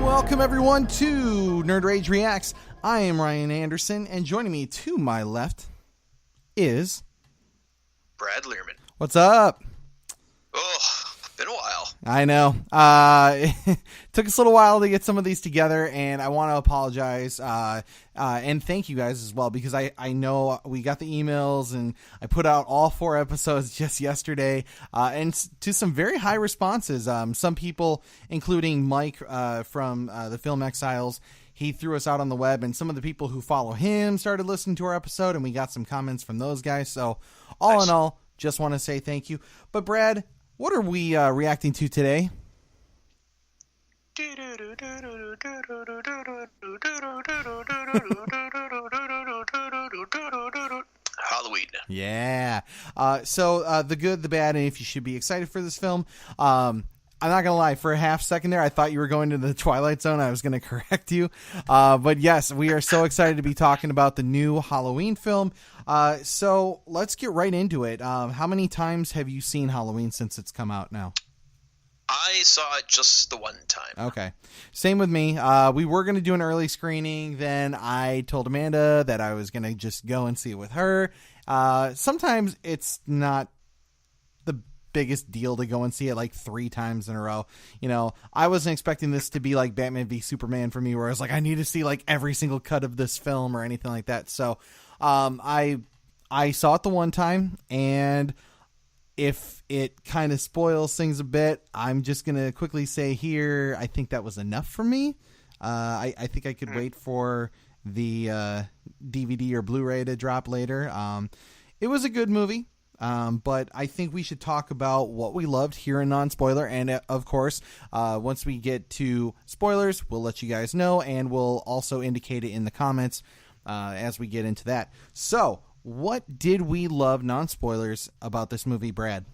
Welcome everyone to Nerd Rage Reacts. I am Ryan Anderson, and joining me to my left is Brad Learman. What's up? Oh, been a while. I know. It took us a little while to get some of these together, and I want to apologize and thank you guys as well, because I know we got the emails, and I put out all 4 episodes just yesterday, and to some very high responses. Some people, including Mike from the Film Exiles, he threw us out on the web, and some of the people who follow him started listening to our episode, and we got some comments from those guys. So all in all, just want to say thank you. But Brad, what are we reacting to today? Halloween. Yeah. So the good, the bad, and if you should be excited for this film. I'm not going to lie, for a half second there, I thought you were going to the Twilight Zone. I was going to correct you. But yes, we are so excited to be talking about the new Halloween film. So let's get right into it. How many times have you seen Halloween since it's come out now? I saw it just the one time. Okay. Same with me. We were going to do an early screening. Then I told Amanda that I was going to just go and see it with her. Sometimes it's not the biggest deal to go and see it like 3 times in a row. You know, I wasn't expecting this to be like Batman v Superman for me, where I was like, I need to see like every single cut of this film or anything like that. So I saw it the one time, and if it kind of spoils things a bit, I'm just going to quickly say here, I think that was enough for me. I think I could wait for the DVD or Blu-ray to drop later. It was a good movie, but I think we should talk about what we loved here in non-spoiler. And of course, once we get to spoilers, we'll let you guys know, and we'll also indicate it in the comments as we get into that. So, what did we love, non-spoilers, about this movie, Brad?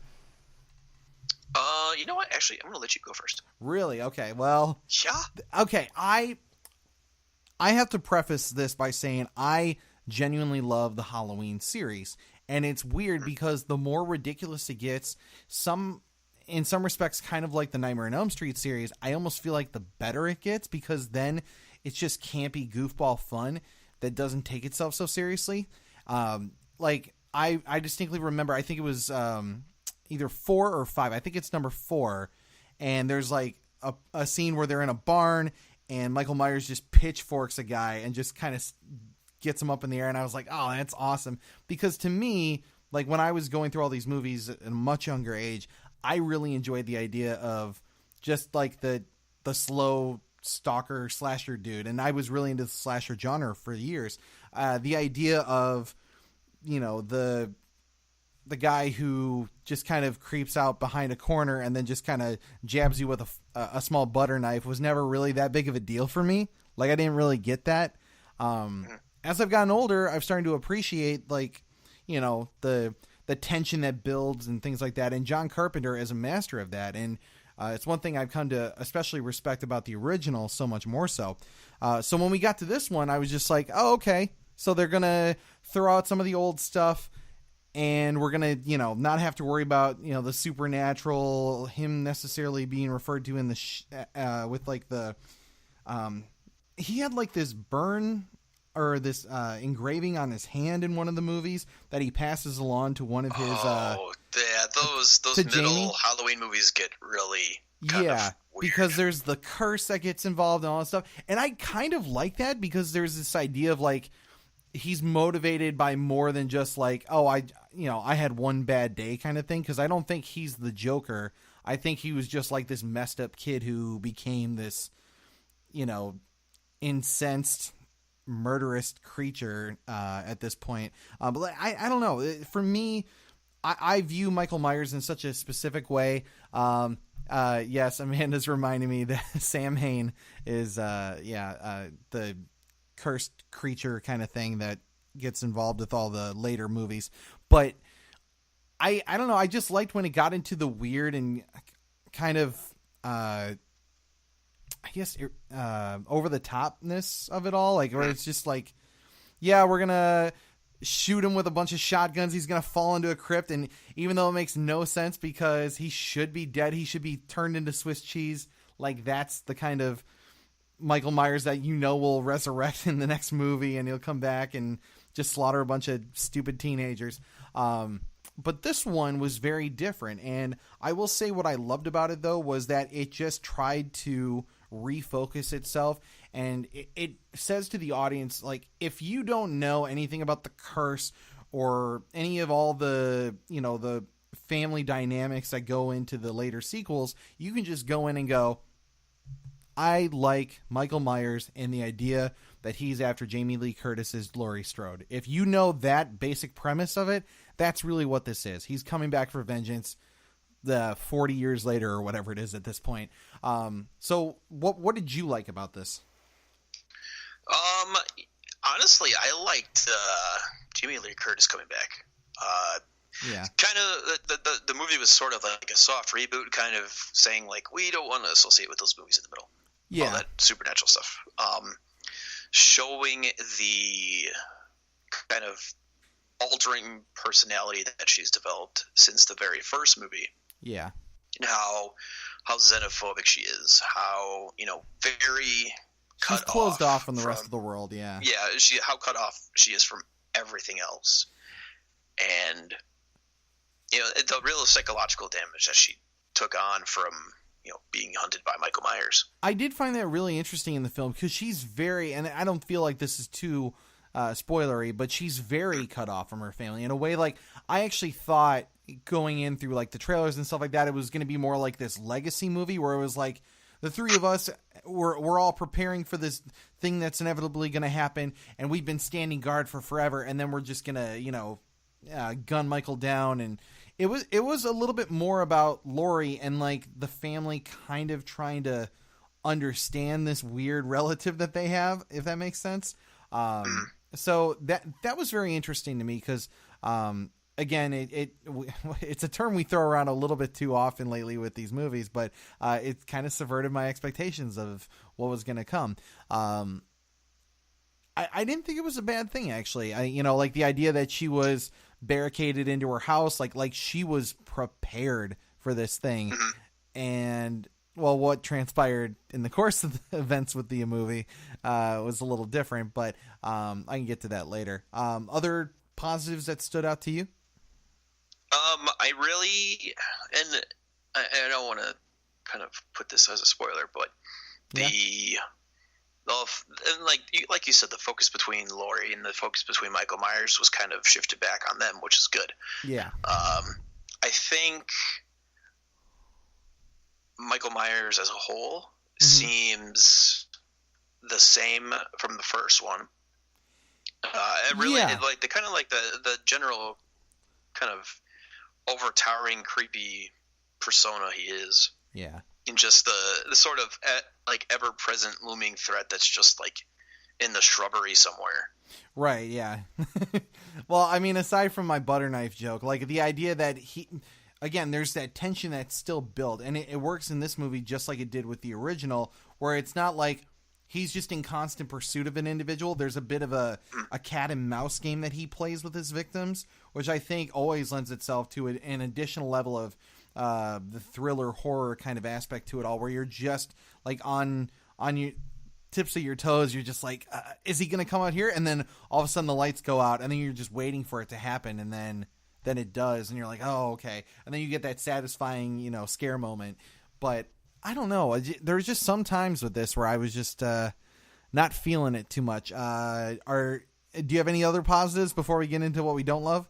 You know what? Actually, I'm going to let you go first. Really? Okay. Well, yeah. Okay. I have to preface this by saying I genuinely love the Halloween series, and it's weird because the more ridiculous it gets, in some respects, kind of like the Nightmare on Elm Street series, I almost feel like the better it gets, because then it's just campy goofball fun that doesn't take itself so seriously. Like I distinctly remember, I think it was either 4 or 5. I think it's number 4. And there's like a scene where they're in a barn and Michael Myers just pitchforks a guy and just kind of gets him up in the air. And I was like, oh, that's awesome. Because to me, like when I was going through all these movies at a much younger age, I really enjoyed the idea of just like the slow stalker slasher dude. And I was really into the slasher genre for years. The idea of, you know, the guy who just kind of creeps out behind a corner and then just kind of jabs you with a small butter knife was never really that big of a deal for me. Like, I didn't really get that. As I've gotten older, I've started to appreciate, like, you know, the tension that builds and things like that. And John Carpenter is a master of that. And it's one thing I've come to especially respect about the original so much more so. So when we got to this one, I was just like, oh, okay. So they're going to throw out some of the old stuff, and we're going to, you know, not have to worry about, you know, the supernatural, him necessarily being referred to in the, with like the, he had like this burn or this engraving on his hand in one of the movies that he passes along to one of his, yeah, those middle Jamie. Halloween movies get really kind of weird. Because there's the curse that gets involved and all that stuff. And I kind of like that, because there's this idea of like, he's motivated by more than just like, oh, I had one bad day kind of thing. Because I don't think he's the Joker. I think he was just like this messed up kid who became this, you know, incensed, murderous creature at this point. But like, I don't know. For me, I view Michael Myers in such a specific way. Yes, Amanda's reminding me that Sam Hain is, the cursed creature kind of thing that gets involved with all the later movies. But I don't know. I just liked when it got into the weird and kind of, I guess, over the topness of it all. Like, where it's just like, yeah, we're going to shoot him with a bunch of shotguns. He's going to fall into a crypt. And even though it makes no sense because he should be dead, he should be turned into Swiss cheese. Like, that's the kind of Michael Myers that will resurrect in the next movie, and he'll come back and just slaughter a bunch of stupid teenagers. But this one was very different. And I will say what I loved about it, though, was that it just tried to refocus itself. And it says to the audience, like, if you don't know anything about the curse or any of all the, the family dynamics that go into the later sequels, you can just go in and go, I like Michael Myers and the idea that he's after Jamie Lee Curtis's Laurie Strode. If you know that basic premise of it, that's really what this is. He's coming back for vengeance 40 years later or whatever it is at this point. So what did you like about this? Honestly, I liked Jamie Lee Curtis coming back. Yeah. Kind of the movie was sort of like a soft reboot, kind of saying like, we don't want to associate with those movies in the middle. Yeah. All that supernatural stuff. Showing the kind of altering personality that she's developed since the very first movie. Yeah. And how xenophobic she is, how, very cut She's closed off from the from rest of the world, yeah. Yeah, how cut off she is from everything else. And, the real psychological damage that she took on from, being hunted by Michael Myers. I did find that really interesting in the film because she's very, and I don't feel like this is too spoilery, but she's very cut off from her family in a way. Like, I actually thought going in through like the trailers and stuff like that, it was going to be more like this legacy movie where it was like the three of us we're all preparing for this thing that's inevitably going to happen, and we've been standing guard for forever, and then we're just going to gun Michael down. And it was a little bit more about Laurie and like the family kind of trying to understand this weird relative that they have, if that makes sense. So that was very interesting to me because, again, it's a term we throw around a little bit too often lately with these movies, but it kind of subverted my expectations of what was going to come. I didn't think it was a bad thing, actually. Like the idea that she was barricaded into her house, like she was prepared for this thing. And, well, what transpired in the course of the events with the movie was a little different, but I can get to that later. Other positives that stood out to you? I really, and I don't want to kind of put this as a spoiler, but like you said, the focus between Laurie and the focus between Michael Myers was kind of shifted back on them, which is good. Yeah. I think Michael Myers as a whole seems the same from the first one. Like the kind of like the general kind of overtowering, creepy persona he is. Yeah. And just the sort of like ever-present looming threat that's just like in the shrubbery somewhere. Right, yeah. Well, I mean, aside from my butter knife joke, like the idea that again, there's that tension that's still built, and it works in this movie just like it did with the original, where it's not like he's just in constant pursuit of an individual. There's a bit of a cat and mouse game that he plays with his victims, which I think always lends itself to an additional level of the thriller horror kind of aspect to it all, where you're just like on your tips of your toes. You're just like, is he going to come out here? And then all of a sudden the lights go out, and then you're just waiting for it to happen, and then it does, and you're like, oh, okay. And then you get that satisfying, scare moment. But I don't know. There's just some times with this where I was just not feeling it too much. Do you have any other positives before we get into what we don't love?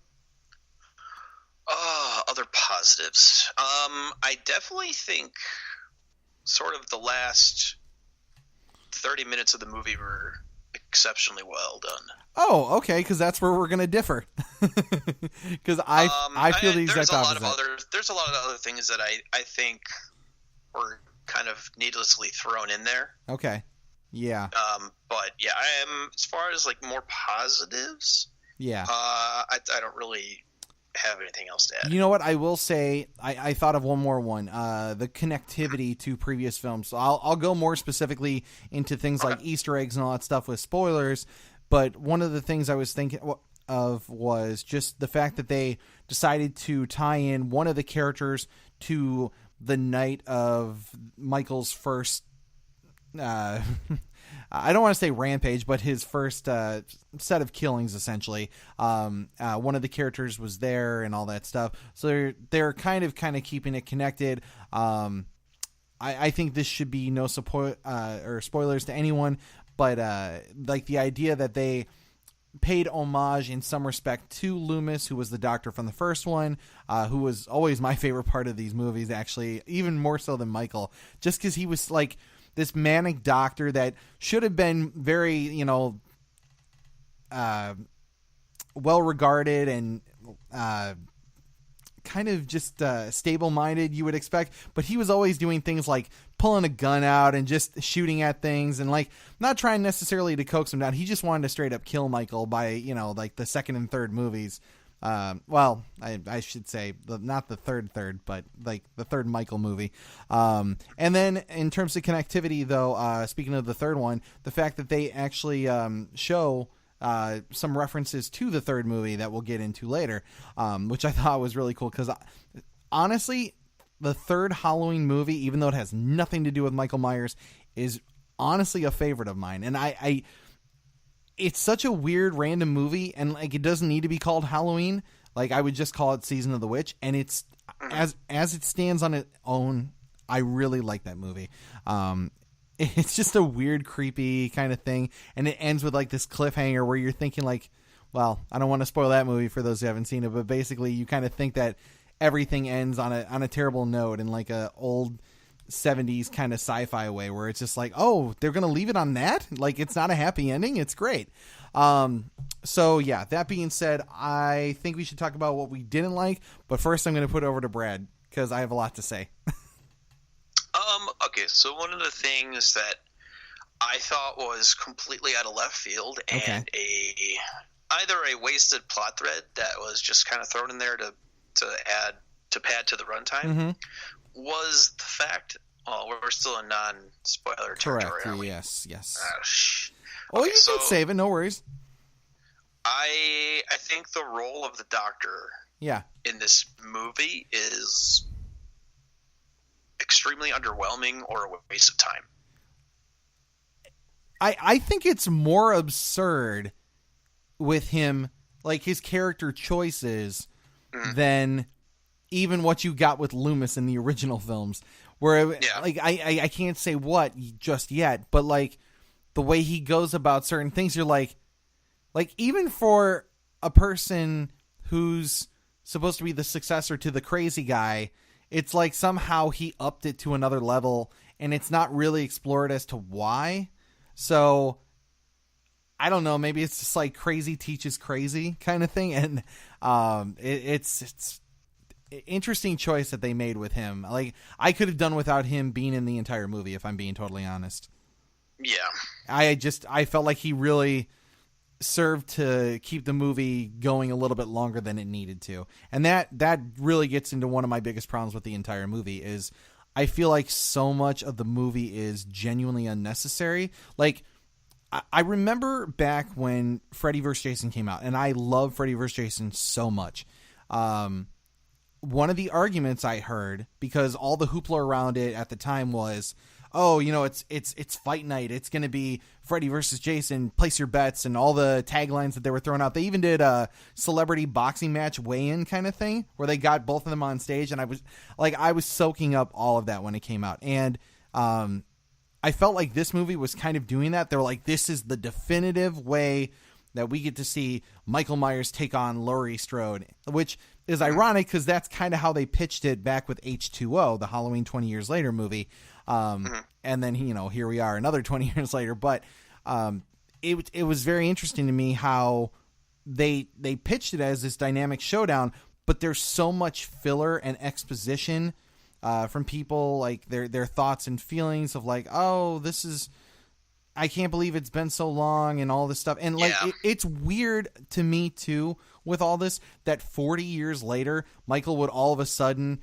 Other positives. I definitely think sort of the last 30 minutes of the movie were exceptionally well done. Oh, okay, because that's where we're going to differ. Because I feel the exact opposite. There's a lot of other things that I think were kind of needlessly thrown in there. Okay. Yeah. But yeah, I am, as far as like more positives. Yeah. I don't really have anything else to add. You know what? I will say I thought of one more one. The connectivity to previous films. So I'll go more specifically into things like Easter eggs and all that stuff with spoilers. But one of the things I was thinking of was just the fact that they decided to tie in one of the characters to the night of Michael's first I don't want to say rampage, but his first set of killings, essentially. One of the characters was there and all that stuff. So they're kind of keeping it connected. I think this should be no support or spoilers to anyone, but like the idea that they paid homage in some respect to Loomis, who was the doctor from the first one, who was always my favorite part of these movies, actually, even more so than Michael, just because he was like this manic doctor that should have been very, well regarded and kind of just stable-minded, you would expect, but he was always doing things like pulling a gun out and just shooting at things and like not trying necessarily to coax him down. He just wanted to straight up kill Michael by, like the second and third movies. Well, I should say not the third, but like the third Michael movie. And then in terms of connectivity, though, speaking of the third one, the fact that they actually show some references to the third movie that we'll get into later, which I thought was really cool because honestly, the third Halloween movie, even though it has nothing to do with Michael Myers, is honestly a favorite of mine. And I it's such a weird random movie, and like it doesn't need to be called Halloween. Like I would just call it Season of the Witch, and it's as it stands on its own, I really like that movie. It's just a weird, creepy kind of thing, and it ends with like this cliffhanger where you're thinking like, well, I don't want to spoil that movie for those who haven't seen it, but basically you kind of think that everything ends on a terrible note in like a old 70s kind of sci-fi way where it's just like, oh, they're gonna leave it on that, like it's not a happy ending. It's great. So yeah, that being said, I think we should talk about what we didn't like, but first I'm gonna put it over to Brad because I have a lot to say. Okay, so one of the things that I thought was completely out of left field and either a wasted plot thread that was just kind of thrown in there to pad to the runtime was the fact. Oh, we're still in non-spoiler territory. Correct. Yes. Okay, you can save it. No worries. I think the role of the Doctor, in this movie is extremely underwhelming or a waste of time. I think it's more absurd with him, like his character choices, than even what you got with Loomis in the original films. Where like I can't say what just yet, but like the way he goes about certain things, you're like even for a person who's supposed to be the successor to the crazy guy, it's like somehow he upped it to another level, and it's not really explored as to why. So I don't know. Maybe it's just like crazy teaches crazy kind of thing, and it's interesting choice that they made with him. Like I could have done without him being in the entire movie, if I'm being totally honest. Yeah, I felt like he really served to keep the movie going a little bit longer than it needed to, and that really gets into one of my biggest problems with the entire movie is I feel like so much of the movie is genuinely unnecessary. Like I remember back when Freddy vs. Jason came out, and I love Freddy vs. Jason so much. One of the arguments I heard, because all the hoopla around it at the time was, oh, it's fight night. It's going to be Freddy versus Jason, place your bets, and all the taglines that they were throwing out. They even did a celebrity boxing match weigh-in kind of thing where they got both of them on stage, and I was soaking up all of that when it came out. And I felt like this movie was kind of doing that. They were like, this is the definitive way that we get to see Michael Myers take on Laurie Strode, which is ironic because that's kind of how they pitched it back with H2O, the Halloween 20 Years Later movie. And then, here we are another 20 years later. But it was very interesting to me how they pitched it as this dynamic showdown, but there's so much filler and exposition from people, like their thoughts and feelings of like, oh, this is I can't believe it's been so long and all this stuff. And like, it's weird to me too with all this that 40 years later, Michael would all of a sudden,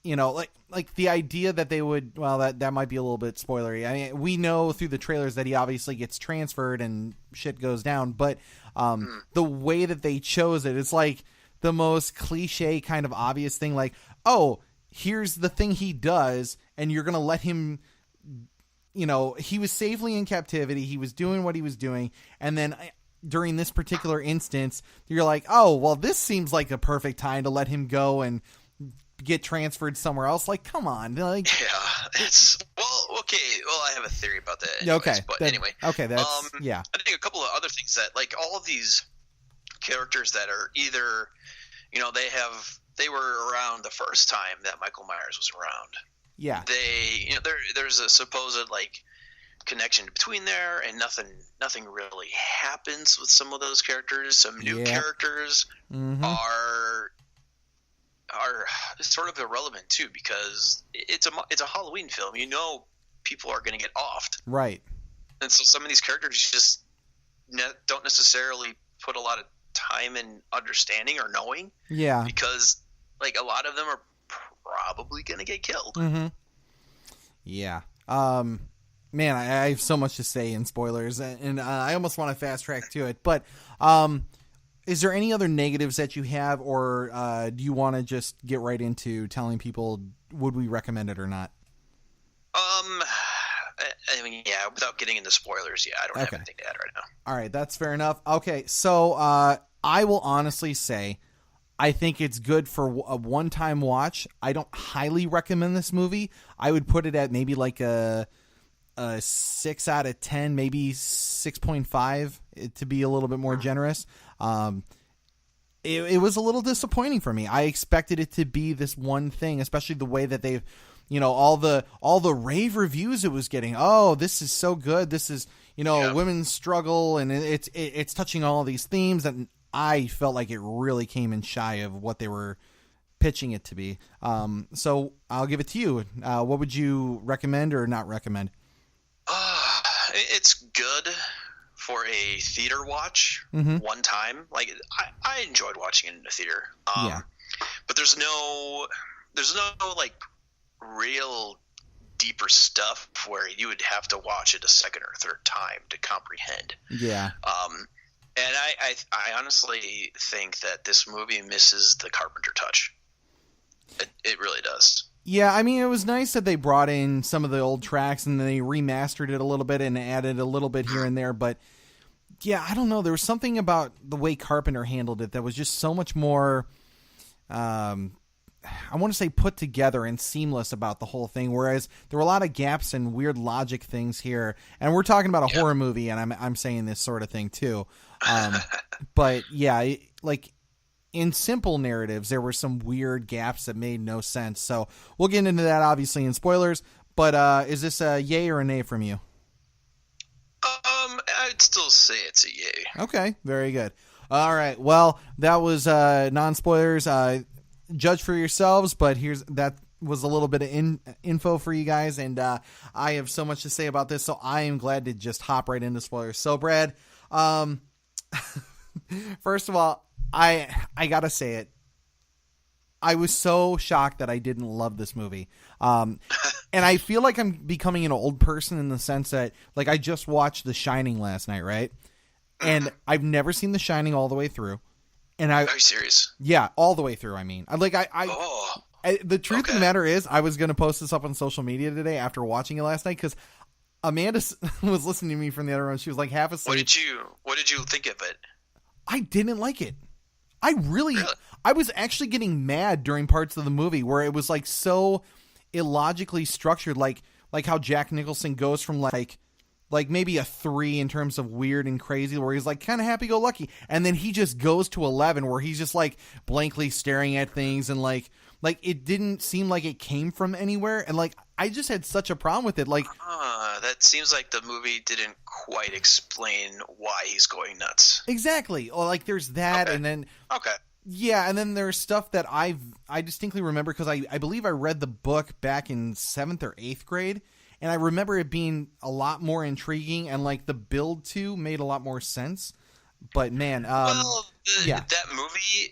like the idea that they would, well, that might be a little bit spoilery. I mean, we know through the trailers that he obviously gets transferred and shit goes down, but the way that they chose it, it's like the most cliche kind of obvious thing. Like, oh, here's the thing he does, and you're going to let him, he was safely in captivity. He was doing what he was doing. And then during this particular instance, you're like, oh, well, this seems like a perfect time to let him go and get transferred somewhere else. Like, come on. Like, it's, well, okay. Well, I have a theory about that. Anyways, anyway. Okay. That's, I think a couple of other things that, like, all of these characters that are either, they were around the first time that Michael Myers was around. Yeah. They, there's a supposed like connection between there, and nothing really happens with some of those characters. Some new characters are sort of irrelevant too, because it's a Halloween film. People are going to get offed. Right. And so some of these characters just don't necessarily put a lot of time and understanding or knowing. Yeah. Because like a lot of them are probably going to get killed. Mm-hmm. Yeah. Man, I have so much to say in spoilers, and I almost want to fast track to it. But is there any other negatives that you have, or do you want to just get right into telling people would we recommend it or not? I mean, yeah, without getting into spoilers, I don't have anything to add right now. All right, that's fair enough. Okay, so I will honestly say I think it's good for a one-time watch. I don't highly recommend this movie. I would put it at maybe like a 6 out of 10, maybe 6.5 to be a little bit more generous. It was a little disappointing for me. I expected it to be this one thing, especially the way that they've, all the rave reviews it was getting. Oh, this is so good. This is, women's struggle, and it's touching all of these themes that I felt like it really came in shy of what they were pitching it to be. So I'll give it to you. What would you recommend or not recommend? It's good for a theater watch one time. Like I enjoyed watching it in the theater. But there's no like real deeper stuff where you would have to watch it a second or third time to comprehend. Yeah. And I honestly think that this movie misses the Carpenter touch. It really does. Yeah, I mean, it was nice that they brought in some of the old tracks and they remastered it a little bit and added a little bit here and there. But, yeah, I don't know. There was something about the way Carpenter handled it that was just so much more, I want to say put together and seamless about the whole thing. Whereas there were a lot of gaps and weird logic things here. And we're talking about a horror movie, and I'm saying this sort of thing too. But, yeah, like in simple narratives, there were some weird gaps that made no sense. So we'll get into that obviously in spoilers. But is this a yay or a nay from you? I'd still say it's a yay. Okay, very good. All right. Well, that was non-spoilers. Judge for yourselves, but that was a little bit of info for you guys, and I have so much to say about this, so I am glad to just hop right into spoilers. So, Brad, first of all, I gotta say it. I was so shocked that I didn't love this movie. And I feel like I'm becoming an old person in the sense that, like, I just watched The Shining last night, right? And I've never seen The Shining all the way through. And are you serious? Yeah, all the way through. I mean, the truth of the matter is, I was going to post this up on social media today after watching it last night because Amanda was listening to me from the other room. She was like half asleep. What did you think of it? I didn't like it. I was actually getting mad during parts of the movie where it was like so illogically structured, like how Jack Nicholson goes from like maybe a 3 in terms of weird and crazy, where he's like kind of happy-go-lucky, and then he just goes to 11 where he's just like blankly staring at things, and like it didn't seem like it came from anywhere, and like I just had such a problem with it. Like that seems like the movie didn't quite explain why he's going nuts. Exactly. Or like there's that, and then yeah, and then there's stuff that I distinctly remember because I believe I read the book back in 7th or 8th grade. and I remember it being a lot more intriguing, and like the build to made a lot more sense. But man, that movie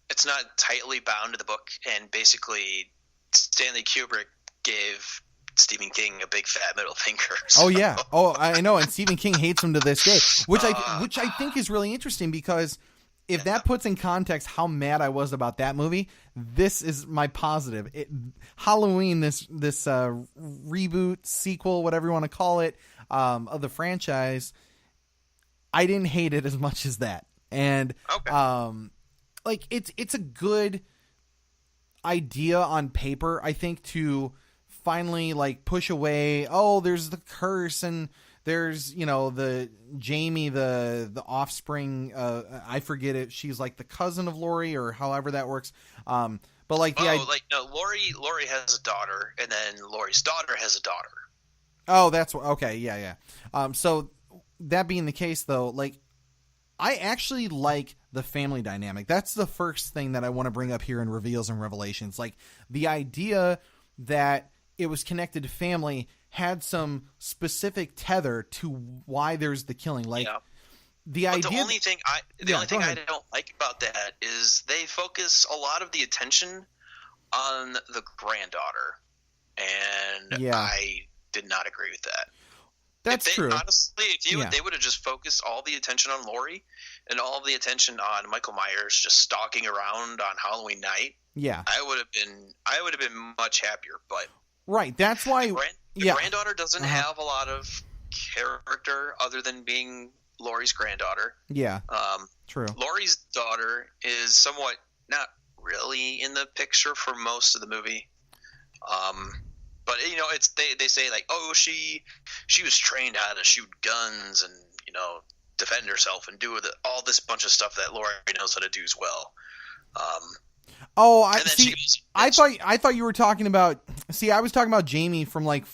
it's not tightly bound to the book, and basically Stanley Kubrick gave Stephen King a big fat middle finger. So. Oh yeah, I know, and Stephen King hates him to this day, which I think is really interesting, because if that puts in context how mad I was about that movie, this is my positive. Halloween, this reboot, sequel, whatever you want to call it, of the franchise, I didn't hate it as much as that. And like it's a good idea on paper, I think, to finally like push away, there's the curse, and there's, the Jamie, the offspring, I forget it, she's like the cousin of Laurie, or however that works. But like Laurie has a daughter, and then Laurie's daughter has a daughter. Oh, that's okay, yeah. So that being the case, though, like, I actually like the family dynamic. That's the first thing that I want to bring up here in Reveals and Revelations. Like, the idea that it was connected to family had some specific tether to why there's the killing. Like, the only thing I don't like about that is they focus a lot of the attention on the granddaughter, and I did not agree with that. That's true. Honestly, they would have just focused all the attention on Laurie and all the attention on Michael Myers just stalking around on Halloween night. Yeah, I would have been much happier. But right, that's why the granddaughter doesn't have a lot of character other than being Laurie's granddaughter. Yeah, true. Laurie's daughter is somewhat not really in the picture for most of the movie. But it's they say like, she was trained how to shoot guns and defend herself and do all this bunch of stuff that Laurie knows how to do as well. I thought you were talking about. See, I was talking about Jamie from like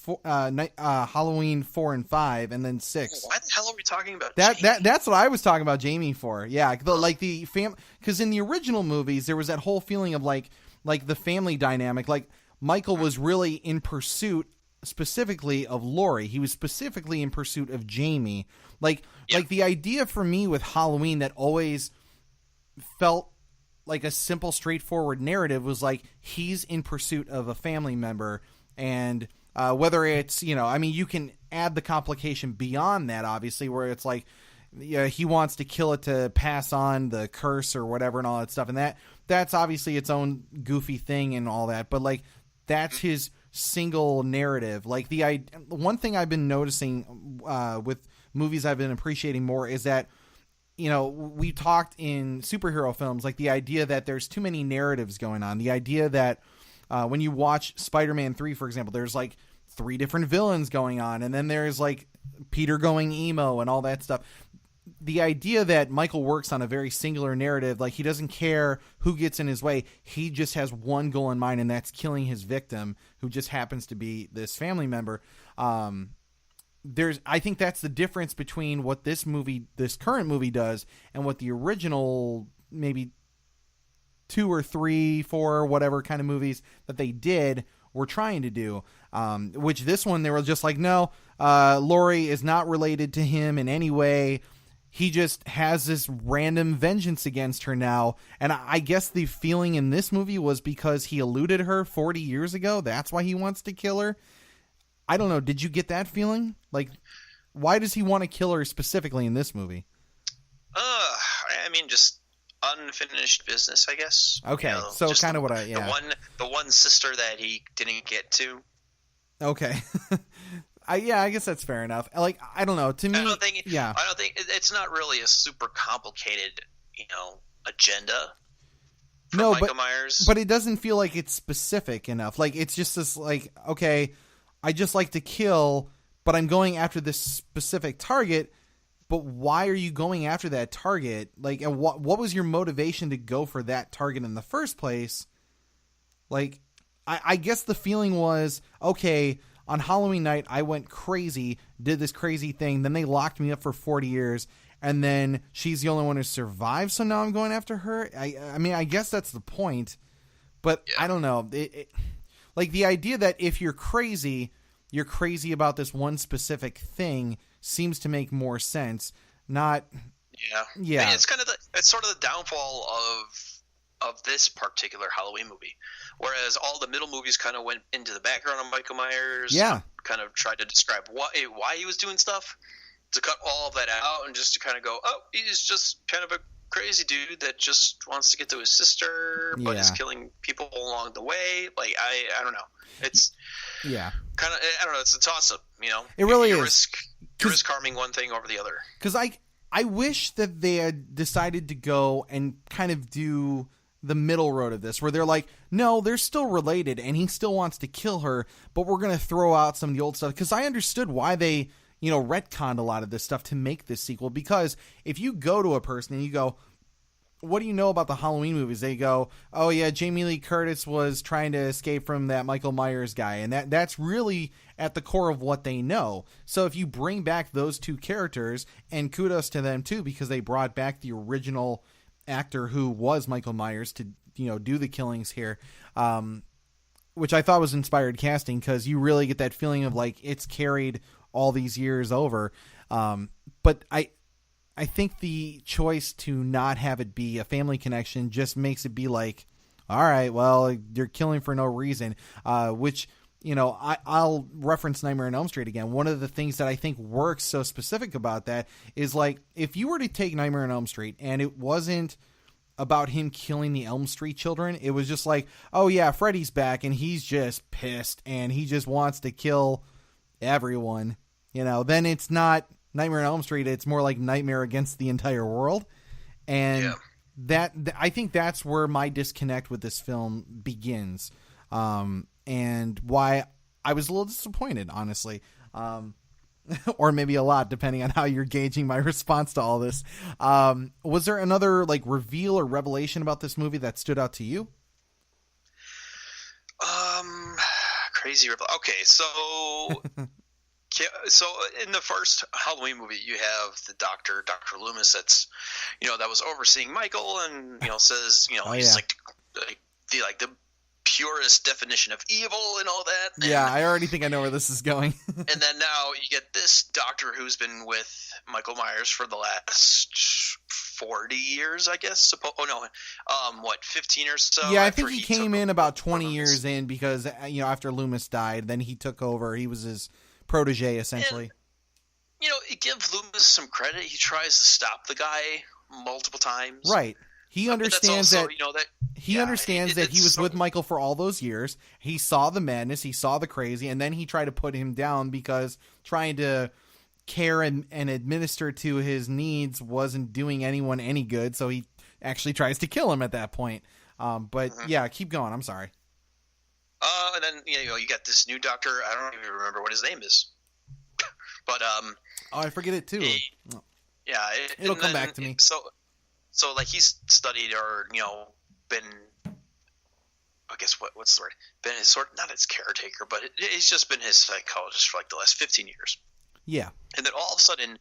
Halloween 4 and 5, and then 6. Why the hell are we talking about that? Jamie? That's what I was talking about Jamie for. Yeah, the fam. Because in the original movies, there was that whole feeling of like the family dynamic. Like, Michael was really in pursuit specifically of Laurie. He was specifically in pursuit of Jamie. Like the idea for me with Halloween that always felt like a simple, straightforward narrative was like, he's in pursuit of a family member, and whether it's, you can add the complication beyond that, obviously, where it's like, he wants to kill it to pass on the curse or whatever and all that stuff, and that's obviously its own goofy thing and all that, but like, that's his single narrative. Like, one thing I've been noticing with movies I've been appreciating more is that, we talked in superhero films, like the idea that there's too many narratives going on. The idea that when you watch Spider-Man 3, for example, there's like 3 different villains going on, and then there's like Peter going emo and all that stuff. The idea that Michael works on a very singular narrative, like, he doesn't care who gets in his way. He just has one goal in mind, and that's killing his victim, who just happens to be this family member. I think that's the difference between what this current movie does, and what the original maybe 2 or 3, 4, whatever kind of movies that they did were trying to do. Which this one, they were just like, no, Laurie is not related to him in any way. He just has this random vengeance against her now. And I guess the feeling in this movie was because he eluded her 40 years ago. That's why he wants to kill her. I don't know. Did you get that feeling? Like, why does he want to kill her specifically in this movie? Just unfinished business, I guess. Okay. So kind of what the one sister that he didn't get to. Okay. I guess that's fair enough. Like, I don't know. To me, I don't think it's not really a super complicated, agenda for Michael Myers. But it doesn't feel like it's specific enough. Like, it's just this, like, okay, I just like to kill, but I'm going after this specific target. But why are you going after that target? Like, and what was your motivation to go for that target in the first place? Like, I guess the feeling was, okay, on Halloween night, I went crazy, did this crazy thing. Then they locked me up for 40 years. And then she's the only one who survived. So now I'm going after her. I guess that's the point. But I don't know. Like, the idea that if you're crazy, you're crazy about this one specific thing seems to make more sense. Not, yeah. I mean, it's sort of the downfall of this particular Halloween movie. Whereas all the middle movies kind of went into the background of Michael Myers. Yeah. Kind of tried to describe why he was doing stuff. To cut all of that out and just to kind of go, oh, he's just kind of a crazy dude that just wants to get to his sister, but is killing people along the way. Like, I don't know. It's kind of, I don't know. It's a toss up, you know. It really you is. You risk harming one thing over the other. Because I wish that they had decided to go and kind of do the middle road of this, where they're like, no, they're still related, and he still wants to kill her, but we're going to throw out some of the old stuff. Because I understood why they, you know, retconned a lot of this stuff to make this sequel. Because if you go to a person and you go, what do you know about the Halloween movies? They go, oh yeah, Jamie Lee Curtis was trying to escape from that Michael Myers guy. And that's really at the core of what they know. So if you bring back those two characters, and kudos to them too, because they brought back the original actor who was Michael Myers to, you know, do the killings here, which I thought was inspired casting, because you really get that feeling of like it's carried all these years over. But I think the choice to not have it be a family connection just makes it be like, all right, well, you're killing for no reason, which, you know, I'll reference Nightmare on Elm Street again. One of the things that I think works so specific about that is, like, if you were to take Nightmare on Elm Street and it wasn't about him killing the Elm Street children, it was just like, oh yeah, Freddy's back and he's just pissed and he just wants to kill everyone, you know, then it's not Nightmare on Elm Street. It's more like Nightmare Against the Entire World. And that I think that's where my disconnect with this film begins. And why I was a little disappointed, honestly. Or maybe a lot, depending on how you're gauging my response to all this. Was there another like reveal or revelation about this movie that stood out to you? Crazy reveal. Okay, so in the first Halloween movie, you have the Dr. Loomis that's, you know, that was overseeing Michael, and, you know, says, you know, he's like the purest definition of evil and all that. Yeah, I already think I know where this is going. And then now you get this doctor who's been with Michael Myers for the last 40 years, I guess. 15 or so? Yeah, I think he came in about 20 years in, because, you know, after Loomis died, then he took over. He was his protege, essentially. And, you know, give Loomis some credit. He tries to stop the guy multiple times. Right. He understands also, that, you know, that he understands that he was with Michael for all those years. He saw the madness, he saw the crazy, and then he tried to put him down because trying to care and administer to his needs wasn't doing anyone any good. So he actually tries to kill him at that point. Yeah, keep going. I'm sorry. And then, you know, you got this new doctor. I don't even remember what his name is. But I forget it too. It'll come back to me. So like he's studied, or, you know, been, I guess what's the word? Been his not his caretaker, but he's just been his psychologist for like the last 15 years. Yeah. And then all of a sudden,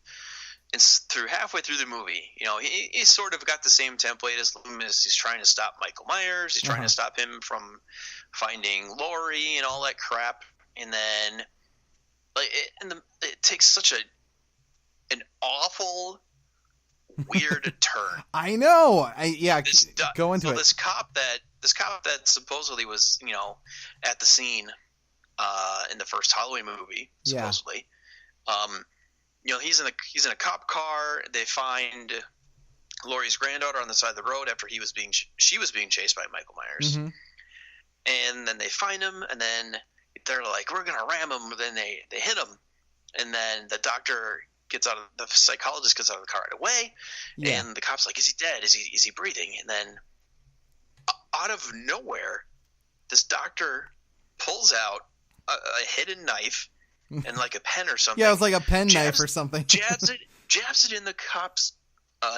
halfway through the movie, you know, he sort of got the same template as Loomis. He's trying to stop Michael Myers. He's trying to stop him from finding Laurie and all that crap. And then, like, it takes such an awful, weird turn. I know. Go into it. This cop that supposedly was, you know, at the scene in the first Halloween movie, supposedly. You know, he's in a cop car. They find Laurie's granddaughter on the side of the road after she was being chased by Michael Myers. Mm-hmm. And then they find him, and then they're like, we're gonna ram him. Then they hit him, and then the psychologist gets out of the car right away, and the cop's like, is he dead? Is he breathing? And then out of nowhere, this doctor pulls out a hidden knife and like a pen or something. Yeah, it was like a pen knife or something. jabs it in the cop's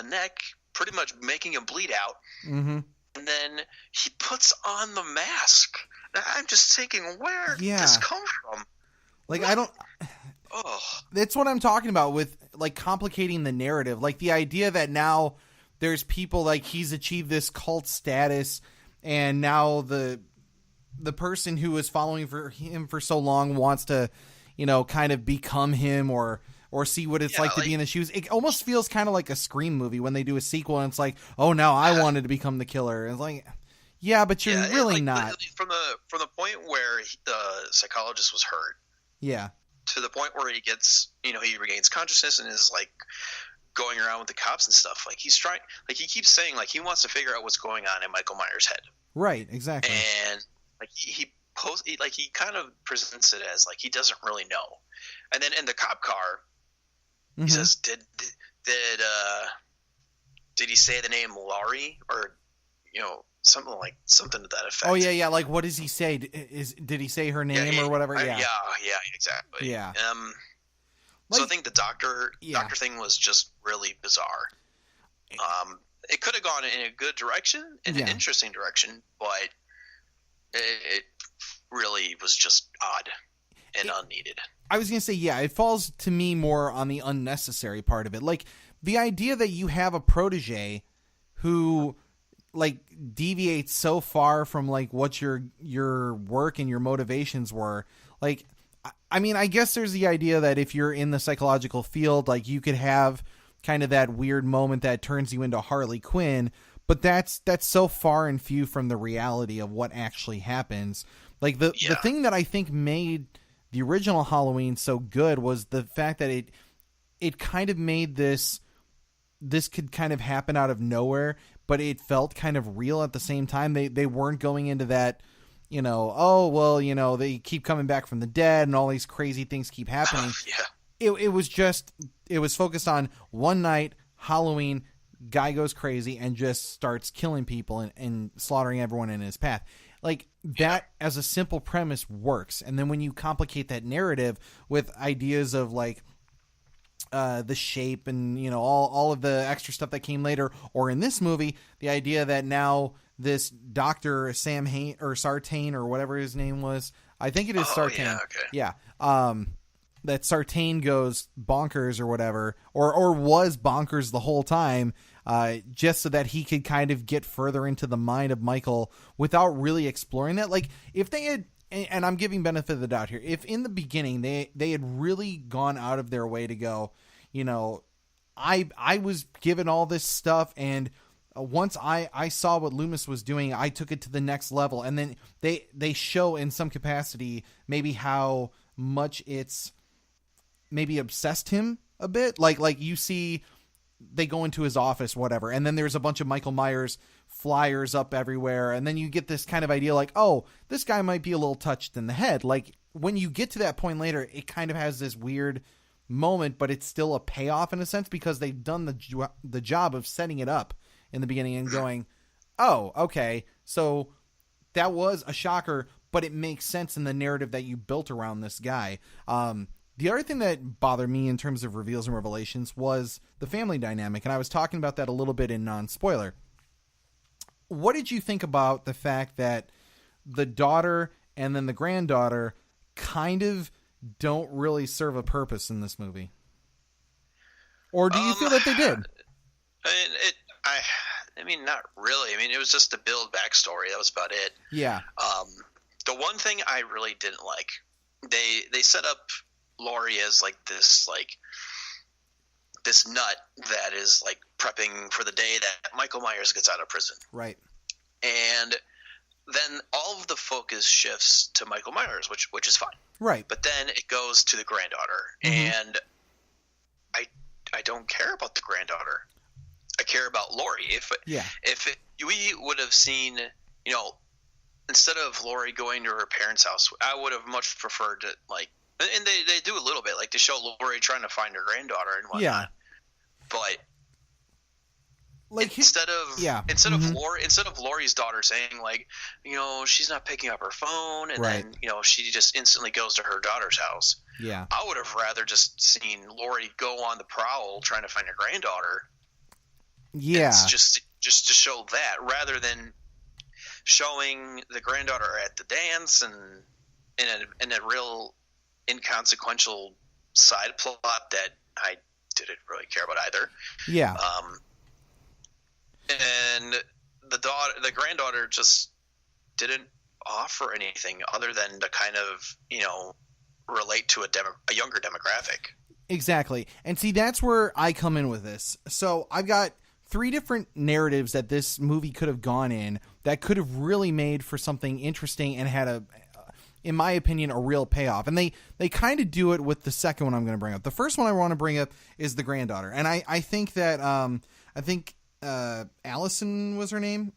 neck, pretty much making him bleed out. Mm-hmm. And then he puts on the mask. I'm just thinking, where did this come from? Like, what? I don't... Oh. That's what I'm talking about with, like, complicating the narrative. Like, the idea that now there's people, like, he's achieved this cult status, and now the person who was following for him for so long wants to, kind of become him or see what it's like to be in the shoes. It almost feels kind of like a Scream movie when they do a sequel and it's like, oh, now I wanted to become the killer. And it's like, yeah, but you're really not. From the point where the psychologist was hurt, yeah, to the point where he gets, he regains consciousness and is like going around with the cops and stuff. Like he's trying, like he keeps saying, like he wants to figure out what's going on in Michael Myers' head. Right, exactly. And like he kind of presents it as like he doesn't really know. And then in the cop car, he says, "Did he say the name Laurie or something to that effect?" Oh yeah. Like, what does he say? Did he say her name or whatever? Yeah, exactly. Yeah. So I think the doctor thing was just really bizarre. It could have gone in a good direction, in an interesting direction, but it really was just odd and unneeded. I was going to say, it falls to me more on the unnecessary part of it. Like, the idea that you have a protege who, like, deviates so far from, like, what your work and your motivations were. Like, I mean, I guess there's the idea that if you're in the psychological field, like, you could have kind of that weird moment that turns you into Harley Quinn, but that's so far and few from the reality of what actually happens. Like, the thing that I think made the original Halloween so good was the fact that it kind of made this could kind of happen out of nowhere, but it felt kind of real at the same time. They weren't going into that, they keep coming back from the dead and all these crazy things keep happening. It was focused on one night, Halloween, guy goes crazy and just starts killing people and slaughtering everyone in his path. Like, that as a simple premise works. And then when you complicate that narrative with ideas of, like, the shape and, all of the extra stuff that came later, or in this movie, the idea that now this Dr. Sam Hain or Sartain or whatever his name was, I think it is Sartain. Yeah, okay. Yeah. That Sartain goes bonkers or whatever, or was bonkers the whole time, just so that he could kind of get further into the mind of Michael without really exploring that. Like, if they had, and I'm giving benefit of the doubt here, if in the beginning they had really gone out of their way to go, I was given all this stuff, and once I saw what Loomis was doing, I took it to the next level. And then they show in some capacity maybe how much it's maybe obsessed him a bit. Like you see, they go into his office, whatever, and then there's a bunch of Michael Myers flyers up everywhere, and then you get this kind of idea like, oh, this guy might be a little touched in the head. Like, when you get to that point later, it kind of has this weird moment, but it's still a payoff in a sense, because they've done the job of setting it up in the beginning and going, oh, okay, so that was a shocker, but it makes sense in the narrative that you built around this guy. The other thing that bothered me in terms of reveals and revelations was the family dynamic, and I was talking about that a little bit in non-spoiler. What did you think about the fact that the daughter and then the granddaughter kind of don't really serve a purpose in this movie? Or do you feel that they did? I mean, not really. I mean, it was just to build backstory. That was about it. Yeah. The one thing I really didn't like, they set up Laurie as this nut that is like prepping for the day that Michael Myers gets out of prison. Right. And then all of the focus shifts to Michael Myers, which is fine. Right. But then it goes to the granddaughter, and I don't care about the granddaughter. I care about Laurie. If we would have seen, instead of Laurie going to her parents' house, I would have much preferred to and they do a little bit, like, to show Laurie trying to find her granddaughter and whatnot. Yeah. But instead of Laurie's daughter saying she's not picking up her phone, and then she just instantly goes to her daughter's house. Yeah. I would have rather just seen Laurie go on the prowl trying to find her granddaughter. Yeah. It's just to show that, rather than showing the granddaughter at the dance and in a real inconsequential side plot that I didn't really care about either. Yeah. And the granddaughter just didn't offer anything other than to kind of, relate to a younger demographic. Exactly. And see, that's where I come in with this. So I've got 3 different narratives that this movie could have gone in that could have really made for something interesting and had in my opinion, a real payoff. And they kind of do it with the second one I'm going to bring up. The first one I want to bring up is the granddaughter. And I think that, Allison was her name.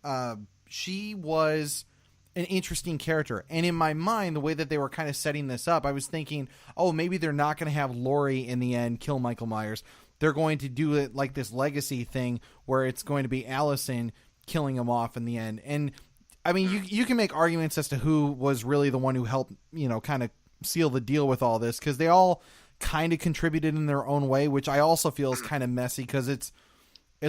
She was an interesting character. And in my mind, the way that they were kind of setting this up, I was thinking, oh, maybe they're not going to have Laurie in the end kill Michael Myers. They're going to do it like this legacy thing where it's going to be Allison killing him off in the end. And I mean, you can make arguments as to who was really the one who helped, kind of seal the deal with all this, because they all kind of contributed in their own way, which I also feel is kind of messy, because it's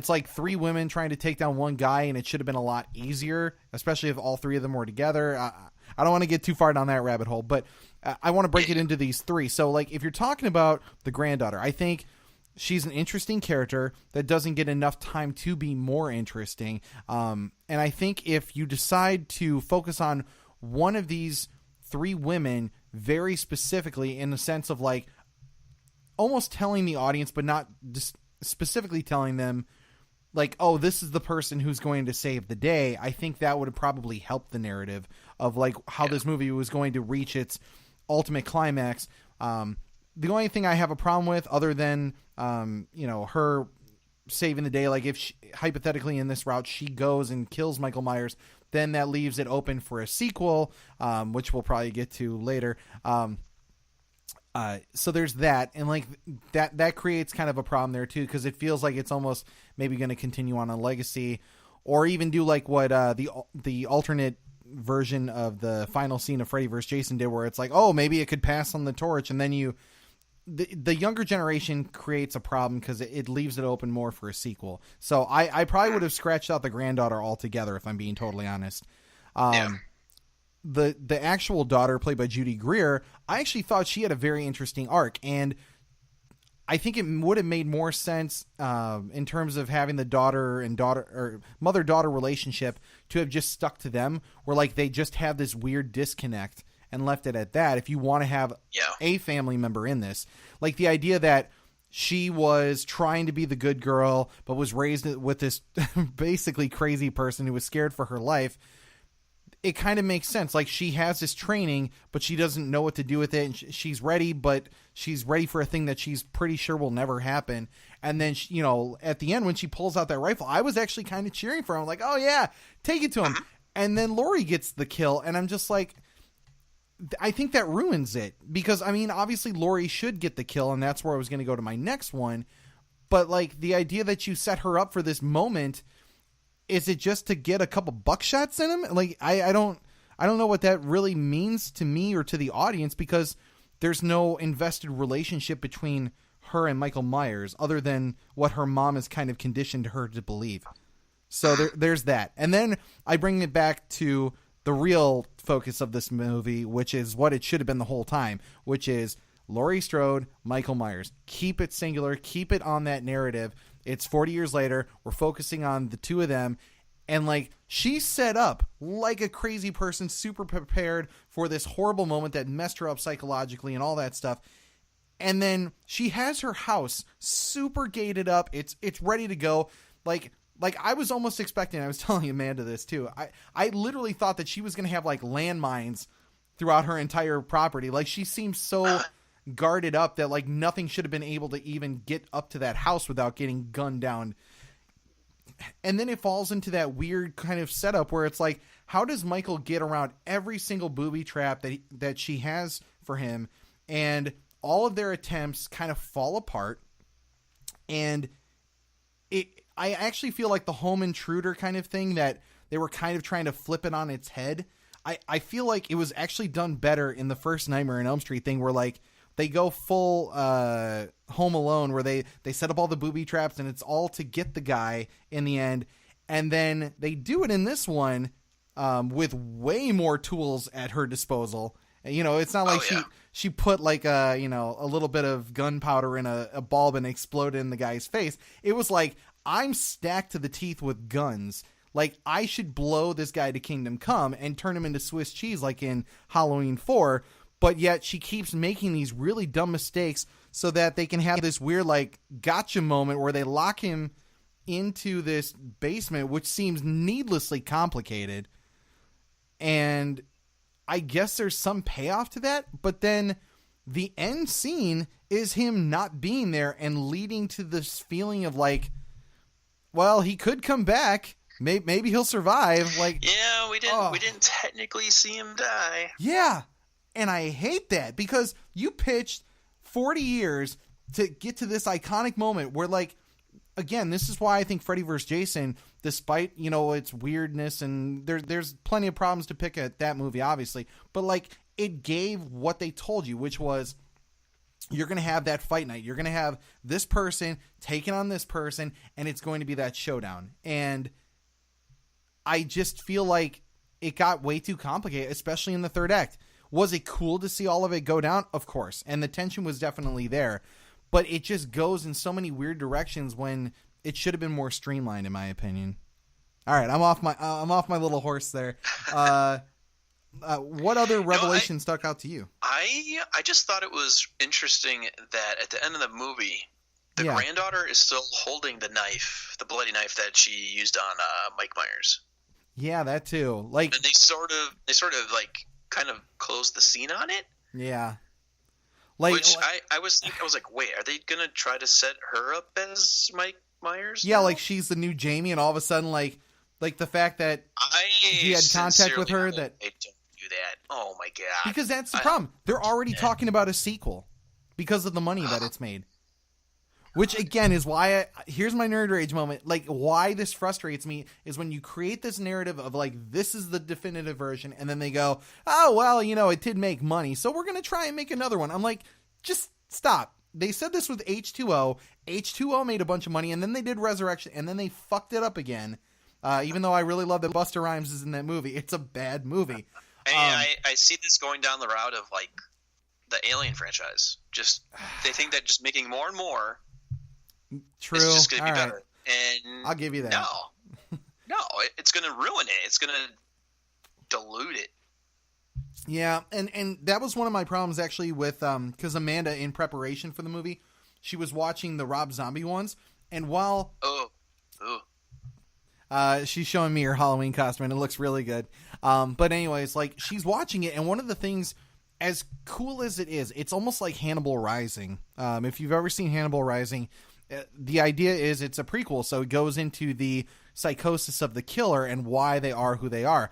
like 3 women trying to take down one guy, and it should have been a lot easier, especially if all 3 of them were together. I don't want to get too far down that rabbit hole, but I want to break it into these 3. So, like, if you're talking about the granddaughter, I think she's an interesting character that doesn't get enough time to be more interesting. And I think if you decide to focus on one of these 3 women very specifically, in the sense of like almost telling the audience, but not just specifically telling them like, oh, this is the person who's going to save the day, I think that would have probably helped the narrative of like how this movie was going to reach its ultimate climax. The only thing I have a problem with, other than, her saving the day, like if she, hypothetically in this route, she goes and kills Michael Myers, then that leaves it open for a sequel, which we'll probably get to later. So there's that. And like that creates kind of a problem there too, because it feels like it's almost maybe going to continue on a legacy, or even do like what the alternate version of the final scene of Freddy vs. Jason did, where it's like, oh, maybe it could pass on the torch, and then the younger generation creates a problem because it leaves it open more for a sequel. So I probably would have scratched out the granddaughter altogether, if I'm being totally honest. The actual daughter, played by Judy Greer, I actually thought she had a very interesting arc, and I think it would have made more sense in terms of having the daughter and daughter or mother-daughter relationship to have just stuck to them, where like they just have this weird disconnect and left it at that. If you want to have a family member in this, like the idea that she was trying to be the good girl, but was raised with this basically crazy person who was scared for her life, it kind of makes sense. Like she has this training, but she doesn't know what to do with it. And she's ready, but she's ready for a thing that she's pretty sure will never happen. And then, she, at the end, when she pulls out that rifle, I was actually kind of cheering for him. Like, oh yeah, take it to him. And then Laurie gets the kill. And I'm just like, I think that ruins it, because I mean, obviously Laurie should get the kill, and that's where I was going to go to my next one. But like the idea that you set her up for this moment, is it just to get a couple buckshots in him? Like I don't know what that really means to me or to the audience, because there's no invested relationship between her and Michael Myers other than what her mom has kind of conditioned her to believe. So there's that. And then I bring it back to the real focus of this movie, which is what it should have been the whole time, which is Laurie Strode, Michael Myers. Keep it singular. Keep it on that narrative. It's 40 years later. We're focusing on the 2 of them. And like, she's set up like a crazy person, super prepared for this horrible moment that messed her up psychologically and all that stuff. And then she has her house super gated up. It's ready to go. Like I was almost expecting, I was telling Amanda this too, I literally thought that she was going to have like landmines throughout her entire property. Like she seems so guarded up that like nothing should have been able to even get up to that house without getting gunned down. And then it falls into that weird kind of setup where it's like, how does Michael get around every single booby trap that she has for him? And all of their attempts kind of fall apart. And I actually feel like the home intruder kind of thing, that they were kind of trying to flip it on its head. I feel like it was actually done better in the first Nightmare on Elm Street thing, where like they go full Home Alone, where they set up all the booby traps and it's all to get the guy in the end. And then they do it in this one with way more tools at her disposal. It's not like she put like a little bit of gunpowder in a bulb and exploded in the guy's face. It was like, I'm stacked to the teeth with guns. Like, I should blow this guy to Kingdom Come and turn him into Swiss cheese like in Halloween 4. but yet she keeps making these really dumb mistakes so that they can have this weird like gotcha moment where they lock him into this basement, which seems needlessly complicated. And I guess there's some payoff to that, but then the end scene is him not being there and leading to this feeling of like, well, he could come back. Maybe he'll survive. Like, yeah, we didn't technically see him die. Yeah. And I hate that because you pitched 40 years to get to this iconic moment where, like, again, this is why I think Freddy vs. Jason, despite, you know, its weirdness and there's plenty of problems to pick at that movie, obviously, but like it gave what they told you, which was you're going to have that fight night. You're going to have this person taking on this person, and it's going to be that showdown. And I just feel like it got way too complicated, especially in the third act. Was it cool to see all of it go down? Of course. And the tension was definitely there. But it just goes in so many weird directions when it should have been more streamlined, in my opinion. All right, I'm off my little horse there. What other revelation stuck out to you? I just thought it was interesting that at the end of the movie, the granddaughter is still holding the knife, the bloody knife that she used on Mike Myers. Yeah, that too. Like, and they sort of like kind of closed the scene on it. Yeah. Like, which I was like, wait, are they gonna try to set her up as Mike Myers? Yeah, now? Like she's the new Jamie, and all of a sudden, like the fact that he had contact with her that. That. Oh my god! Because that's the problem. They're already talking about a sequel because of the money that it's made. Which again is why here's my nerd rage moment. Like why this frustrates me is when you create this narrative of like this is the definitive version, and then they go, oh well, you know, it did make money, so we're gonna try and make another one. I'm like, just stop. They said this with H2O. H2O made a bunch of money, and then they did Resurrection, and then they fucked it up again. Even though I really love that Busta Rhymes is in that movie, it's a bad movie. I see this going down the route of like the Alien franchise. Just they think that just making more and more True. is just going to be right. better. And I'll give you that. No, it's going to ruin it. It's going to dilute it. Yeah, and that was one of my problems actually with because Amanda, in preparation for the movie, she was watching the Rob Zombie ones, and while she's showing me her Halloween costume, and it looks really good. But anyways, like she's watching it, and one of the things, as cool as it is, it's almost like Hannibal Rising. If you've ever seen Hannibal Rising, the idea is it's a prequel, so it goes into the psychosis of the killer and why they are who they are.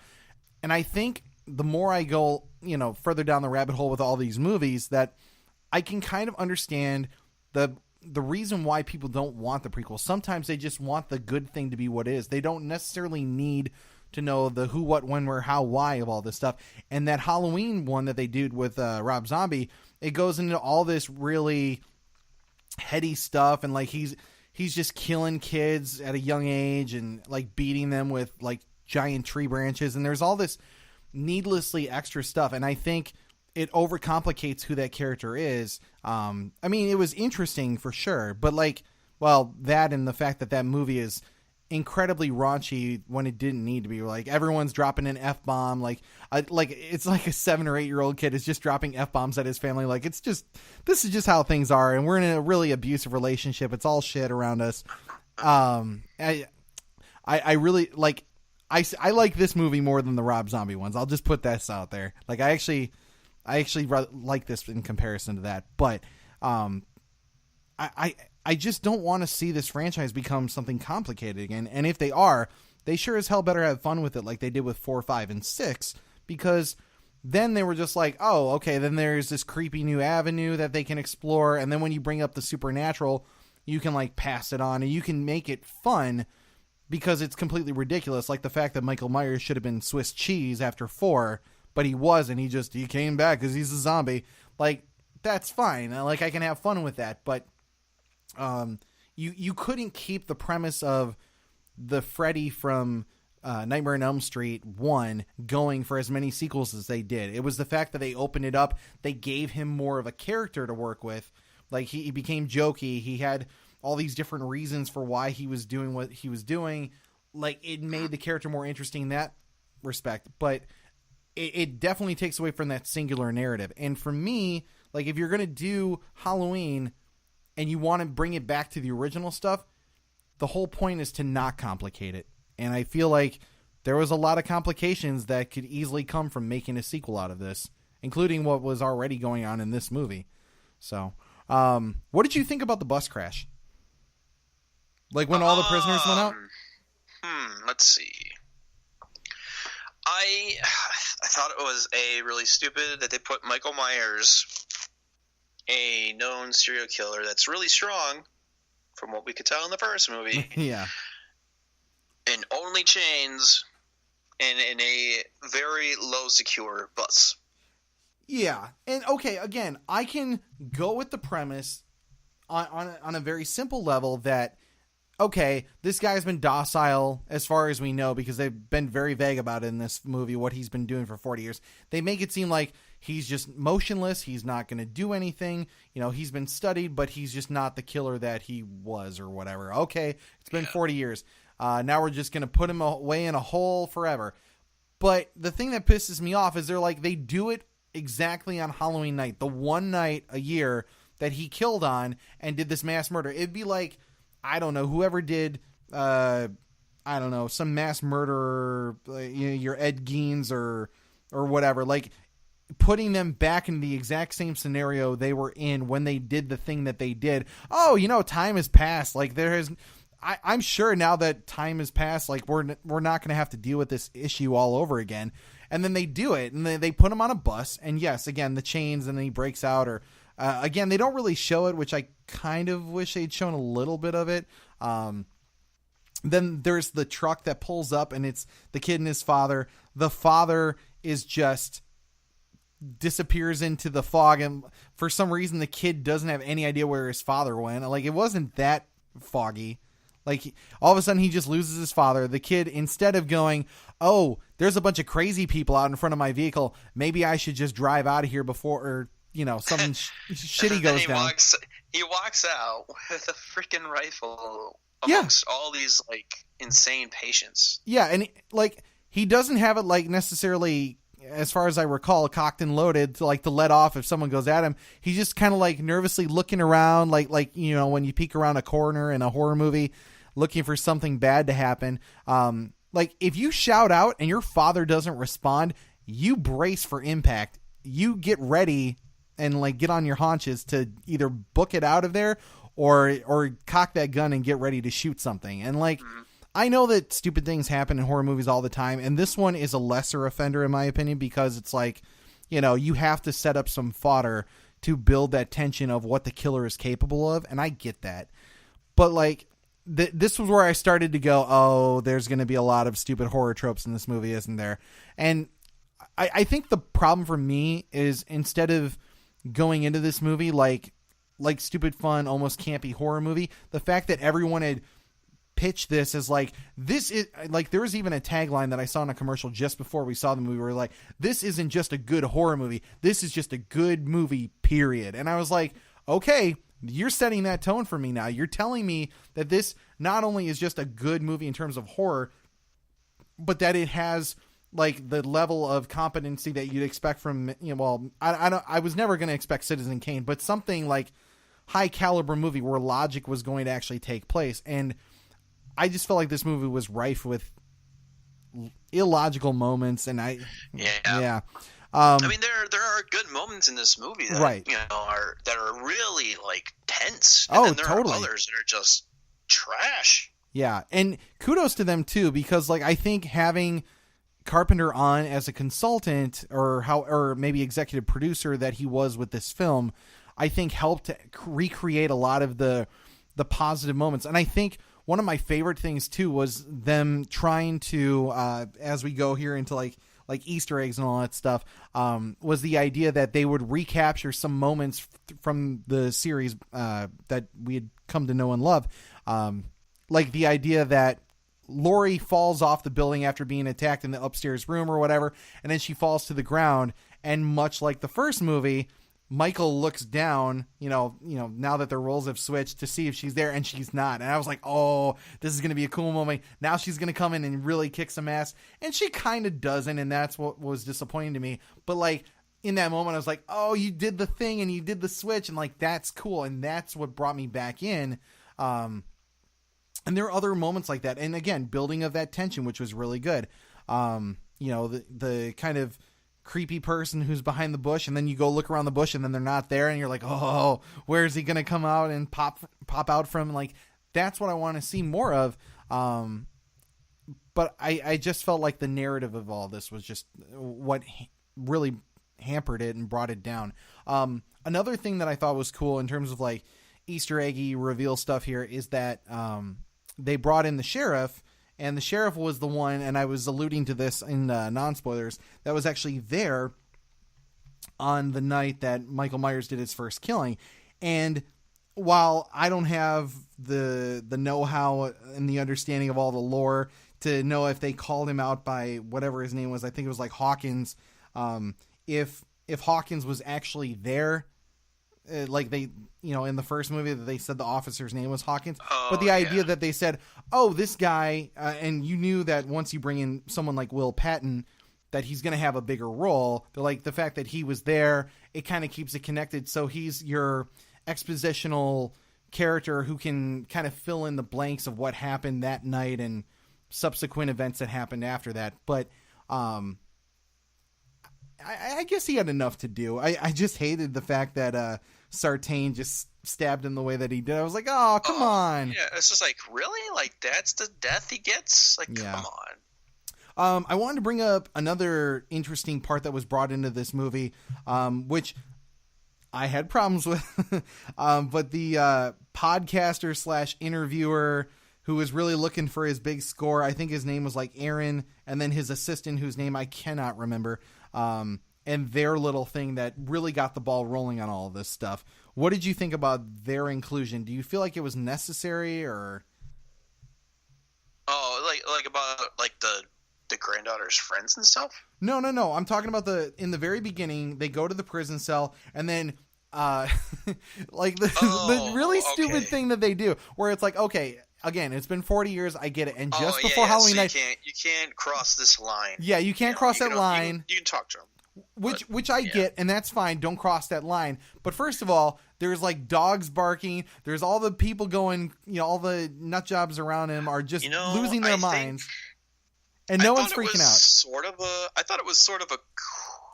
And I think the more I go, you know, further down the rabbit hole with all these movies, that I can kind of understand the reason why people don't want the prequel. Sometimes they just want the good thing to be what it is. They don't necessarily need to know the who, what, when, where, how, why of all this stuff. And that Halloween one that they did with Rob Zombie, it goes into all this really heady stuff, and like he's just killing kids at a young age and like beating them with like giant tree branches, and there's all this needlessly extra stuff, and I think it overcomplicates who that character is. I mean, it was interesting for sure, but like, well, that and the fact that movie is incredibly raunchy when it didn't need to be. Like everyone's dropping an F-bomb, like it's like a 7 or 8 year old kid is just dropping F-bombs at his family. Like this is just how things are, and we're in a really abusive relationship. It's all shit around us. I really like. I like this movie more than the Rob Zombie ones. I'll just put this out there. Like I actually like this in comparison to that, but I just don't want to see this franchise become something complicated again. And if they are, they sure as hell better have fun with it like they did with 4, 5, and 6, because then they were just like, oh, okay, then there's this creepy new avenue that they can explore, and then when you bring up the supernatural, you can like pass it on, and you can make it fun because it's completely ridiculous, like the fact that Michael Myers should have been Swiss cheese after 4, but he wasn't. He came back because he's a zombie. Like, that's fine. Like, I can have fun with that, but you couldn't keep the premise of the Freddy from Nightmare on Elm Street 1 going for as many sequels as they did. It was the fact that they opened it up. They gave him more of a character to work with. Like, he became jokey. He had all these different reasons for why he was doing what he was doing. Like, it made the character more interesting in that respect. But it definitely takes away from that singular narrative. And for me, like, if you're going to do Halloween and you want to bring it back to the original stuff, the whole point is to not complicate it. And I feel like there was a lot of complications that could easily come from making a sequel out of this, including what was already going on in this movie. So, what did you think about the bus crash? Like when all the prisoners went out? Let's see. I thought it was really stupid that they put Michael Myers, a known serial killer that's really strong, from what we could tell in the first movie, yeah, in only chains and in a very low secure bus. Yeah, and okay, again, I can go with the premise on a very simple level that, okay, this guy's been docile as far as we know because they've been very vague about it in this movie, what he's been doing for 40 years. They make it seem like he's just motionless. He's not going to do anything. You know, he's been studied, but he's just not the killer that he was or whatever. Okay, it's been 40 years. Now we're just going to put him away in a hole forever. But the thing that pisses me off is they do it exactly on Halloween night, the one night a year that he killed on and did this mass murder. It'd be like, I don't know, whoever did, I don't know, some mass murderer, your Ed Geins or whatever, like putting them back in the exact same scenario they were in when they did the thing that they did. Oh, time has passed. Like I'm sure now that time has passed, like we're not going to have to deal with this issue all over again. And then they do it, and they put him on a bus, and yes, again, the chains, and then he breaks out, or again, they don't really show it, which I kind of wish they'd shown a little bit of it. Then there's the truck that pulls up, and it's the kid and his father. The father is just disappears into the fog, and for some reason, the kid doesn't have any idea where his father went. Like, it wasn't that foggy. Like, all of a sudden, he just loses his father. The kid, instead of going, oh, there's a bunch of crazy people out in front of my vehicle, maybe I should just drive out of here before, or, something shitty goes down. He walks out with a freaking rifle amongst all these, like, insane patients. Yeah, and, he doesn't have it, necessarily, as far as I recall, cocked and loaded to let off if someone goes at him. He's just kind of, nervously looking around, when you peek around a corner in a horror movie, looking for something bad to happen. If you shout out and your father doesn't respond, you brace for impact. You get ready and get on your haunches to either book it out of there or cock that gun and get ready to shoot something. And I know that stupid things happen in horror movies all the time, and this one is a lesser offender in my opinion because it's you have to set up some fodder to build that tension of what the killer is capable of, and I get that. But this was where I started to go, oh, there's going to be a lot of stupid horror tropes in this movie, isn't there? And I think the problem for me is instead of going into this movie like stupid fun, almost campy horror movie, the fact that everyone had pitched this as this is there was even a tagline that I saw in a commercial just before we saw the movie where this isn't just a good horror movie, this is just a good movie, period. And I was like, okay, you're setting that tone for me now. You're telling me that this not only is just a good movie in terms of horror, but that it has the level of competency that you'd expect from, I was never going to expect Citizen Kane, but something high caliber movie where logic was going to actually take place. And I just felt like this movie was rife with illogical moments. And yeah. I mean, there are good moments in this movie that right. That are really tense. And then there totally. are others that are just trash. Yeah, and kudos to them too because I think having Carpenter on as a consultant or maybe executive producer that he was with this film, I think helped to recreate a lot of the positive moments. And I think one of my favorite things too was them trying to as we go here into like Easter eggs and all that stuff, was the idea that they would recapture some moments from the series that we had come to know and love. Like the idea that Laurie falls off the building after being attacked in the upstairs room or whatever, and then she falls to the ground. And much like the first movie, Michael looks down, now that their roles have switched, to see if she's there, and she's not. And I was like, oh, this is going to be a cool moment. Now she's going to come in and really kick some ass. And she kind of doesn't, and that's what was disappointing to me. But, like, in that moment, I was like, oh, you did the thing, and you did the switch, and, like, that's cool. And that's what brought me back in. And there are other moments like that. And, again, building of that tension, which was really good. The kind of creepy person who's behind the bush, and then you go look around the bush and then they're not there, and you're like, oh, where's he gonna come out and pop out from? Like, that's what I want to see more of. But I just felt like the narrative of all this was just what really hampered it and brought it down. Another thing that I thought was cool in terms of like Easter eggy reveal stuff here is that they brought in the sheriff. And the sheriff was the one, and I was alluding to this in non-spoilers, that was actually there on the night that Michael Myers did his first killing. And while I don't have the know-how and the understanding of all the lore to know if they called him out by whatever his name was, I think it was like Hawkins, if Hawkins was actually there, like they, in the first movie that they said the officer's name was Hawkins, but the idea that they said, oh, this guy, and you knew that once you bring in someone like Will Patton, that he's going to have a bigger role. They're like, the fact that he was there, it kind of keeps it connected. So he's your expositional character who can kind of fill in the blanks of what happened that night and subsequent events that happened after that. But, I guess he had enough to do. I just hated the fact that Sartain just stabbed him the way that he did. I was like, oh, come on. Yeah, it's just like, really? Like, that's the death he gets? Like, come on. I wanted to bring up another interesting part that was brought into this movie, which I had problems with. But the podcaster / interviewer who was really looking for his big score, I think his name was like Aaron, and then his assistant, whose name I cannot remember, and their little thing that really got the ball rolling on all of this stuff. What did you think about their inclusion? Do you feel like it was necessary, or? Oh, like about like the granddaughter's friends and stuff? No. I'm talking about in the very beginning, they go to the prison cell, and then like the really stupid thing that they do, where it's like, okay, again, it's been 40 years. I get it. And just before Halloween night, you can't cross this line. Yeah, you can't cross that line. You can talk to him. Which I get, and that's fine. Don't cross that line. But first of all, there's like dogs barking. There's all the people going, all the nut jobs around him are just losing their minds. And no one's freaking out. I thought it was sort of a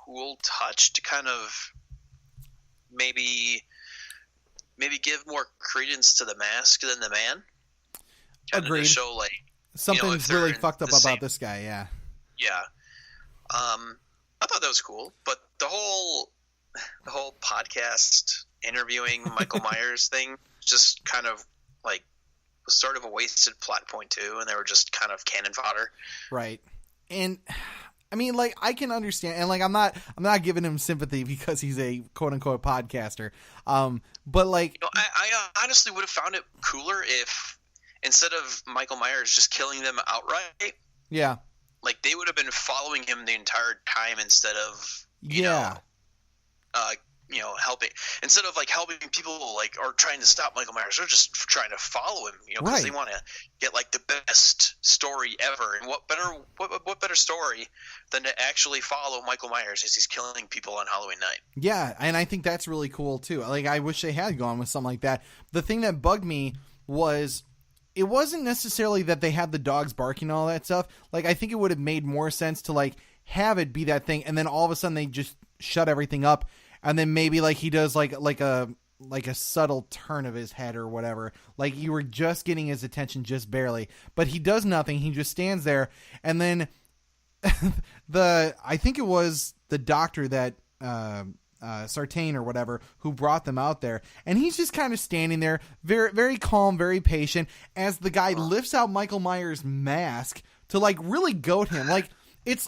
cool touch to kind of maybe give more credence to the mask than the man. Agreed. To show like something's really fucked up about this guy. Yeah. Yeah. I thought that was cool, but the whole podcast interviewing Michael Myers thing just kind of like was sort of a wasted plot point too, and they were just kind of cannon fodder. Right. And I mean, like, I can understand, and like I'm not giving him sympathy because he's a quote unquote podcaster. But like, I honestly would have found it cooler if instead of Michael Myers just killing them outright. Yeah. Like, they would have been following him the entire time instead of, helping. Instead of, like, helping people, like, or trying to stop Michael Myers. They're just trying to follow him, because they want to get, like, the best story ever. And what better story than to actually follow Michael Myers as he's killing people on Halloween night? Yeah, and I think that's really cool, too. Like, I wish they had gone with something like that. The thing that bugged me was, it wasn't necessarily that they had the dogs barking and all that stuff. Like, I think it would have made more sense to, like, have it be that thing, and then all of a sudden they just shut everything up, and then maybe, like, he does, like a subtle turn of his head or whatever. Like, you were just getting his attention just barely. But he does nothing. He just stands there, and then I think it was the doctor that... Sartain or whatever, who brought them out there, and he's just kind of standing there, very, very calm, very patient, as the guy lifts out Michael Myers' mask to like really goat him. Like it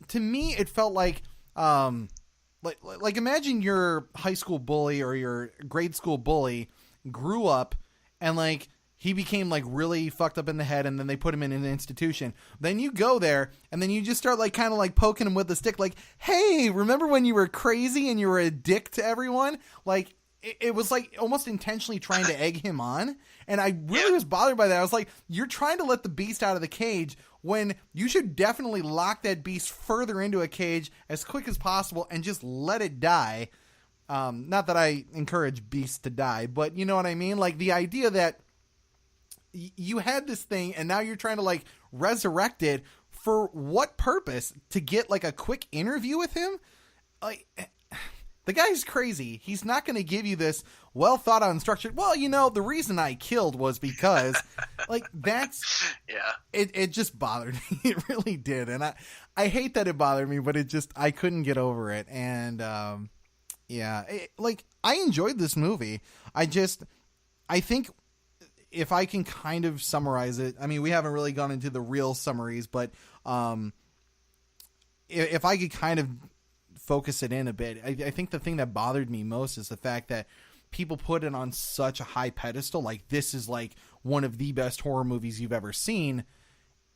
to me, it felt like imagine your high school bully or your grade school bully grew up, and like he became like really fucked up in the head, and then they put him in an institution. Then you go there, and then you just start like kind of like poking him with a stick, like, hey, remember when you were crazy and you were a dick to everyone? Like, it was like almost intentionally trying to egg him on. And I really was bothered by that. I was like, you're trying to let the beast out of the cage when you should definitely lock that beast further into a cage as quick as possible and just let it die. Not that I encourage beasts to die, but you know what I mean? Like the idea that you had this thing and now you're trying to like resurrect it for what purpose? To get like a quick interview with him? Like, the guy's crazy. He's not going to give you this well thought out and structured. Well, you know, the reason I killed was because like that's, it just bothered me. It really did. And I hate that it bothered me, but I couldn't get over it. And, like I enjoyed this movie. I think if I can kind of summarize it, I mean, we haven't really gone into the real summaries, but if I could kind of focus it in a bit, I think the thing that bothered me most is the fact that people put it on such a high pedestal. Like, this is like one of the best horror movies you've ever seen.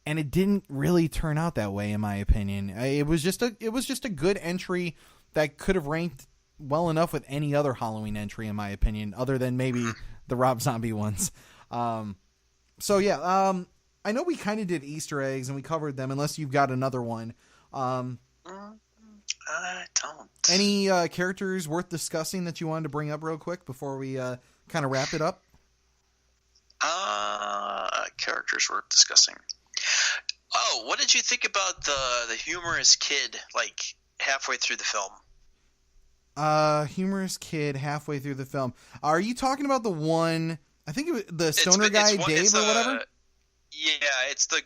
And it didn't really turn out that way, in my opinion. It was just a good entry that could have ranked well enough with any other Halloween entry, in my opinion, other than maybe the Rob Zombie ones. I know we kind of did Easter eggs and we covered them, unless you've got another one. I don't. Any characters worth discussing that you wanted to bring up real quick before we kind of wrap it up? Characters worth discussing. Oh, what did you think about the humorous kid, like, halfway through the film? Humorous kid halfway through the film. Are you talking about the one, I think it was the stoner guy, Dave or whatever? Yeah, it's the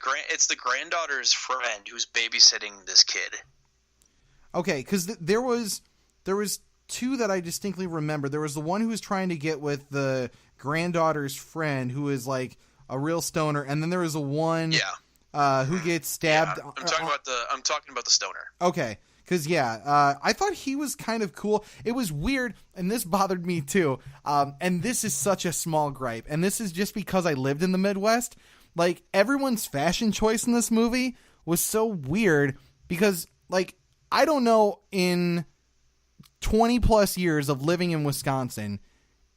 granddaughter's friend who's babysitting this kid. Okay, because there was two that I distinctly remember. There was the one who was trying to get with the granddaughter's friend, who is like a real stoner, and then there was a one who gets stabbed. Yeah, I'm talking about the stoner. Okay, because I thought he was kind of cool. It was weird, and this bothered me too. And this is such a small gripe, and this is just because I lived in the Midwest. Like, everyone's fashion choice in this movie was so weird because, like, I don't know, in 20 plus years of living in Wisconsin,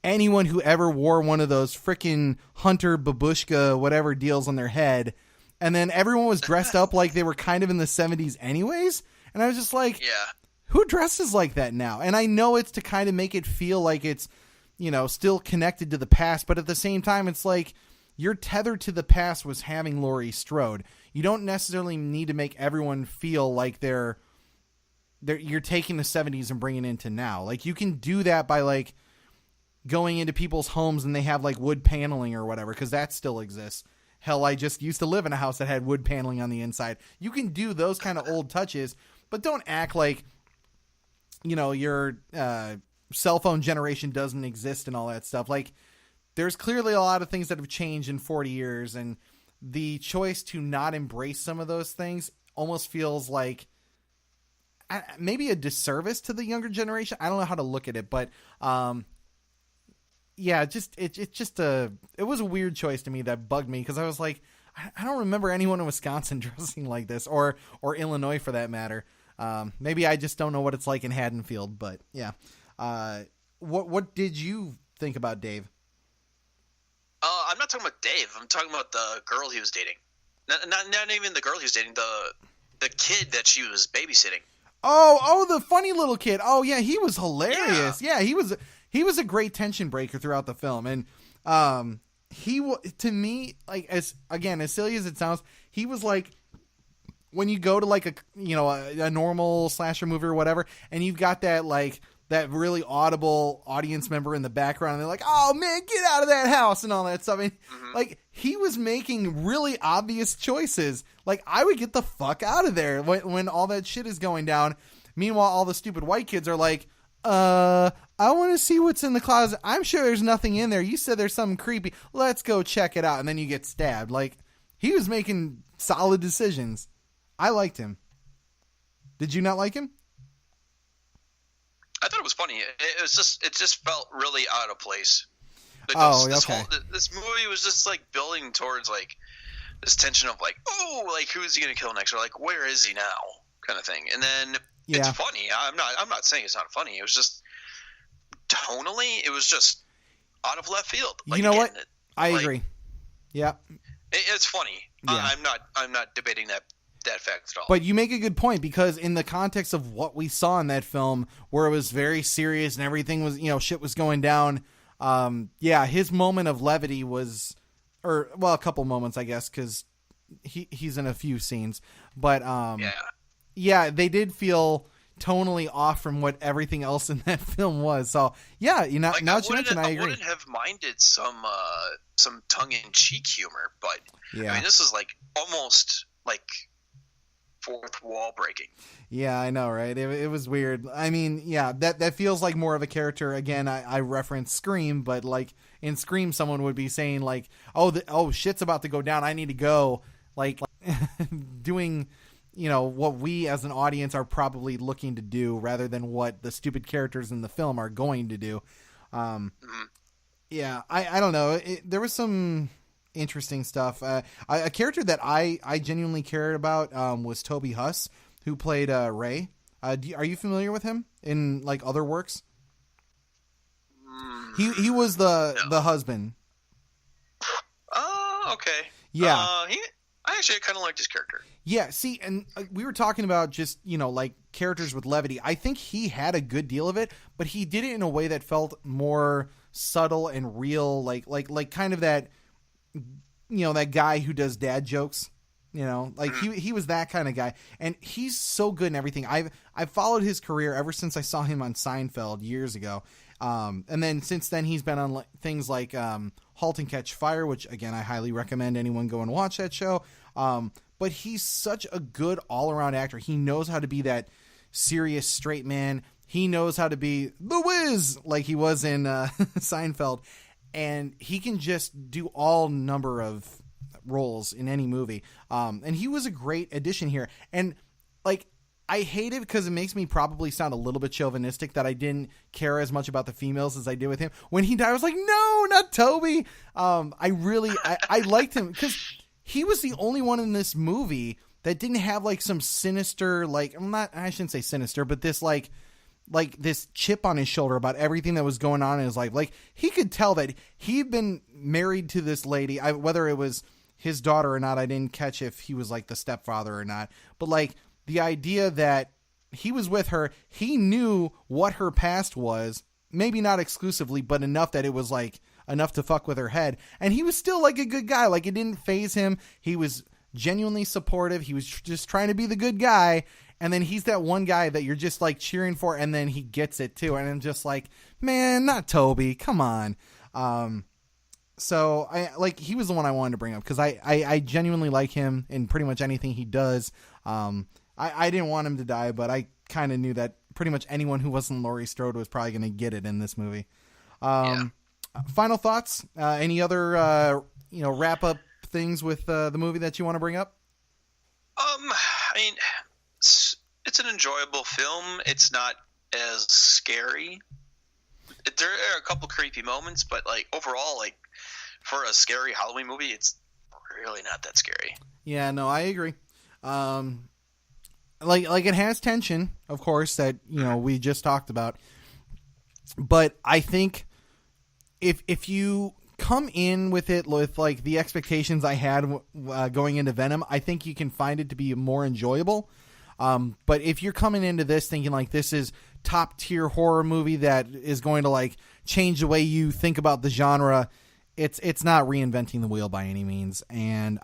anyone who ever wore one of those freaking Hunter babushka whatever deals on their head, and then everyone was dressed up like they were kind of in the 70s anyways, and I was just like, who dresses like that now? And I know it's to kind of make it feel like it's, you know, still connected to the past, but at the same time, it's like, your tether to the past was having Laurie Strode. You don't necessarily need to make everyone feel like you're taking the 70s and bringing it into now. Like, you can do that by like going into people's homes and they have like wood paneling or whatever, because that still exists. Hell, I just used to live in a house that had wood paneling on the inside. You can do those kind of old touches, but don't act like, you know, your cell phone generation doesn't exist and all that stuff. Like, there's clearly a lot of things that have changed in 40 years, and the choice to not embrace some of those things almost feels like maybe a disservice to the younger generation. I don't know how to look at it, but it was a weird choice to me that bugged me, because I was like, I don't remember anyone in Wisconsin dressing like this, or Illinois for that matter. Maybe I just don't know what it's like in Haddonfield, but yeah. What did you think about Dave? I'm not talking about Dave. I'm talking about the girl he was dating. Not even the girl he was dating. The kid that she was babysitting. Oh, the funny little kid. Oh yeah, he was hilarious. Yeah, he was a great tension breaker throughout the film, and to me, like, as silly as it sounds, he was like, when you go to like a normal slasher movie or whatever, and you've got that like that really audible audience member in the background, and they're like, oh man, get out of that house and all that stuff. And like, he was making really obvious choices. Like, I would get the fuck out of there when all that shit is going down. Meanwhile, all the stupid white kids are like, I want to see what's in the closet. I'm sure there's nothing in there. You said there's something creepy. Let's go check it out. And then you get stabbed. Like, he was making solid decisions. I liked him. Did you not like him? I thought it was funny. It just felt really out of place. Like, okay. This movie was just like building towards like this tension of like, oh, like who is he gonna kill next, or like where is he now, kind of thing. And then it's funny. I'm not saying it's not funny. It was just tonally, it was just out of left field. Like, you know what? I agree. Yeah, it's funny. Yeah. I'm not debating that fact at all. But you make a good point, because in the context of what we saw in that film, where it was very serious and everything was, shit was going down. His moment of levity was, a couple moments, I guess, because he's in a few scenes. But they did feel tonally off from what everything else in that film was. So now that you mention, I agree. I wouldn't have minded some tongue-in-cheek humor, but I mean, this is like almost like fourth wall breaking. Yeah, I know, right? It was weird. I mean, that feels like more of a character. Again, I reference Scream, but like in Scream, someone would be saying like, "Oh, shit's about to go down. I need to go." Like doing, what we as an audience are probably looking to do, rather than what the stupid characters in the film are going to do. Yeah, I don't know. There was some interesting stuff. A character that I genuinely cared about was Toby Huss, who played Ray. Are you familiar with him in like other works? He was the husband. Oh, okay. Yeah. I kind of liked his character. Yeah, see, and we were talking about just, like characters with levity. I think he had a good deal of it, but he did it in a way that felt more subtle and real, like kind of that, that guy who does dad jokes, like he was that kind of guy, and he's so good in everything. I've followed his career ever since I saw him on Seinfeld years ago. And then since then he's been on things like Halt and Catch Fire, which again I highly recommend anyone go and watch that show. But he's such a good all-around actor. He knows how to be that serious straight man. He knows how to be the Wiz like he was in Seinfeld, and he can just do all number of roles in any movie. And he was a great addition here. And like, I hate it because it makes me probably sound a little bit chauvinistic that I didn't care as much about the females as I did with him. When he died, I was like, no, not Toby. I liked him because he was the only one in this movie that didn't have like some sinister, I shouldn't say sinister, but this like this chip on his shoulder about everything that was going on in his life. Like, he could tell that he'd been married to this lady, whether it was his daughter or not. I didn't catch if he was like the stepfather or not, but like, the idea that he was with her, he knew what her past was, maybe not exclusively, but enough that it was like enough to fuck with her head. And he was still like a good guy. Like, it didn't faze him. He was genuinely supportive. He was just trying to be the good guy. And then he's that one guy that you're just like cheering for, and then he gets it too. And I'm just like, man, not Toby. Come on. So he was the one I wanted to bring up because I genuinely like him in pretty much anything he does. I didn't want him to die, but I kind of knew that pretty much anyone who wasn't Laurie Strode was probably going to get it in this movie. Final thoughts? Any other, wrap up things with the movie that you want to bring up? I mean, it's an enjoyable film. It's not as scary. There are a couple creepy moments, but like overall, like for a scary Halloween movie, it's really not that scary. Yeah, no, I agree. Like it has tension, of course, that we just talked about. But I think if you come in with it with like the expectations I had going into Venom, I think you can find it to be more enjoyable. But if you're coming into this thinking like this is top tier horror movie that is going to like change the way you think about the genre, it's not reinventing the wheel by any means. And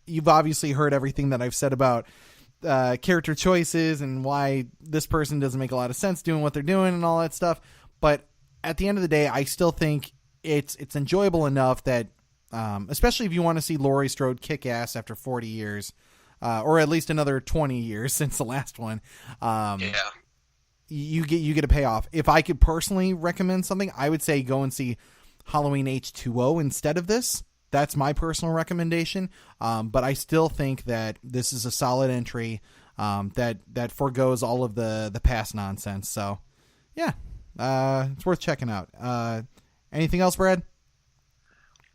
you've obviously heard everything that I've said about character choices and why this person doesn't make a lot of sense doing what they're doing and all that stuff. But at the end of the day, I still think it's enjoyable enough that, especially if you want to see Laurie Strode kick ass after 40 years, or at least another 20 years since the last one. You get a payoff. If I could personally recommend something, I would say go and see Halloween H2O instead of this. That's my personal recommendation. But I still think that this is a solid entry that forgoes all of the past nonsense. So, yeah, it's worth checking out. Anything else, Brad?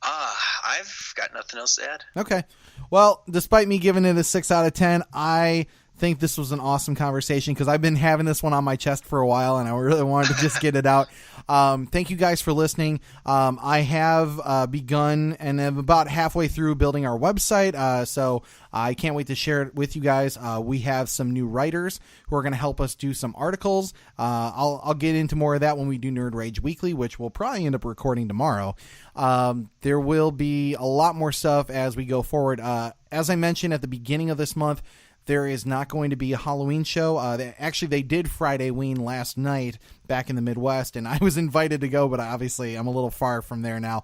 I've got nothing else to add. Okay. Well, despite me giving it a 6 out of 10, I think this was an awesome conversation because I've been having this one on my chest for a while and I really wanted to just get it out. Thank you guys for listening. I have begun and am about halfway through building our website, so I can't wait to share it with you guys. We have some new writers who are going to help us do some articles. I'll get into more of that when we do Nerd Rage Weekly, which we'll probably end up recording tomorrow. There will be a lot more stuff as we go forward. As I mentioned at the beginning of this month, there is not going to be a Halloween show. They did Friday-ween last night back in the Midwest, and I was invited to go, but obviously I'm a little far from there now.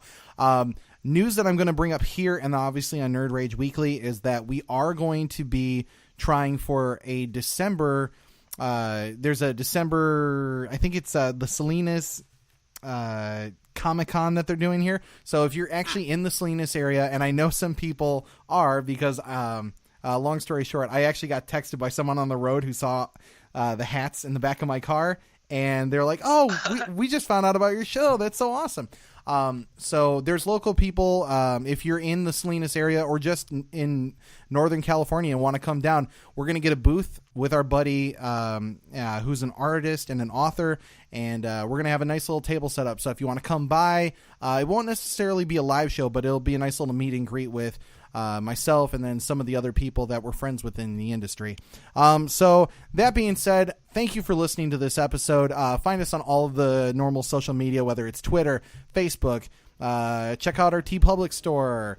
News that I'm going to bring up here and obviously on Nerd Rage Weekly is that we are going to be trying for a December. There's a December, I think it's the Salinas Comic-Con that they're doing here. So if you're actually in the Salinas area, and I know some people are because... long story short, I actually got texted by someone on the road who saw the hats in the back of my car, and they're like, "Oh, we just found out about your show. That's so awesome." So there's local people. If you're in the Salinas area or just in Northern California and want to come down, we're going to get a booth with our buddy who's an artist and an author, and we're going to have a nice little table set up. So if you want to come by, it won't necessarily be a live show, but it'll be a nice little meet and greet with myself and then some of the other people that we're friends with in the industry. So that being said, thank you for listening to this episode. Find us on all of the normal social media, whether it's Twitter, Facebook, check out our TeePublic store,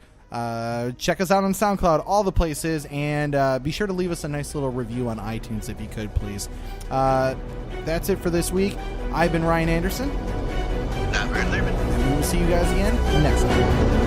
check us out on SoundCloud, all the places, and be sure to leave us a nice little review on iTunes if you could, please. That's it for this week. I've been Ryan Anderson. I'm Brad Lehrman. And we will see you guys again next time.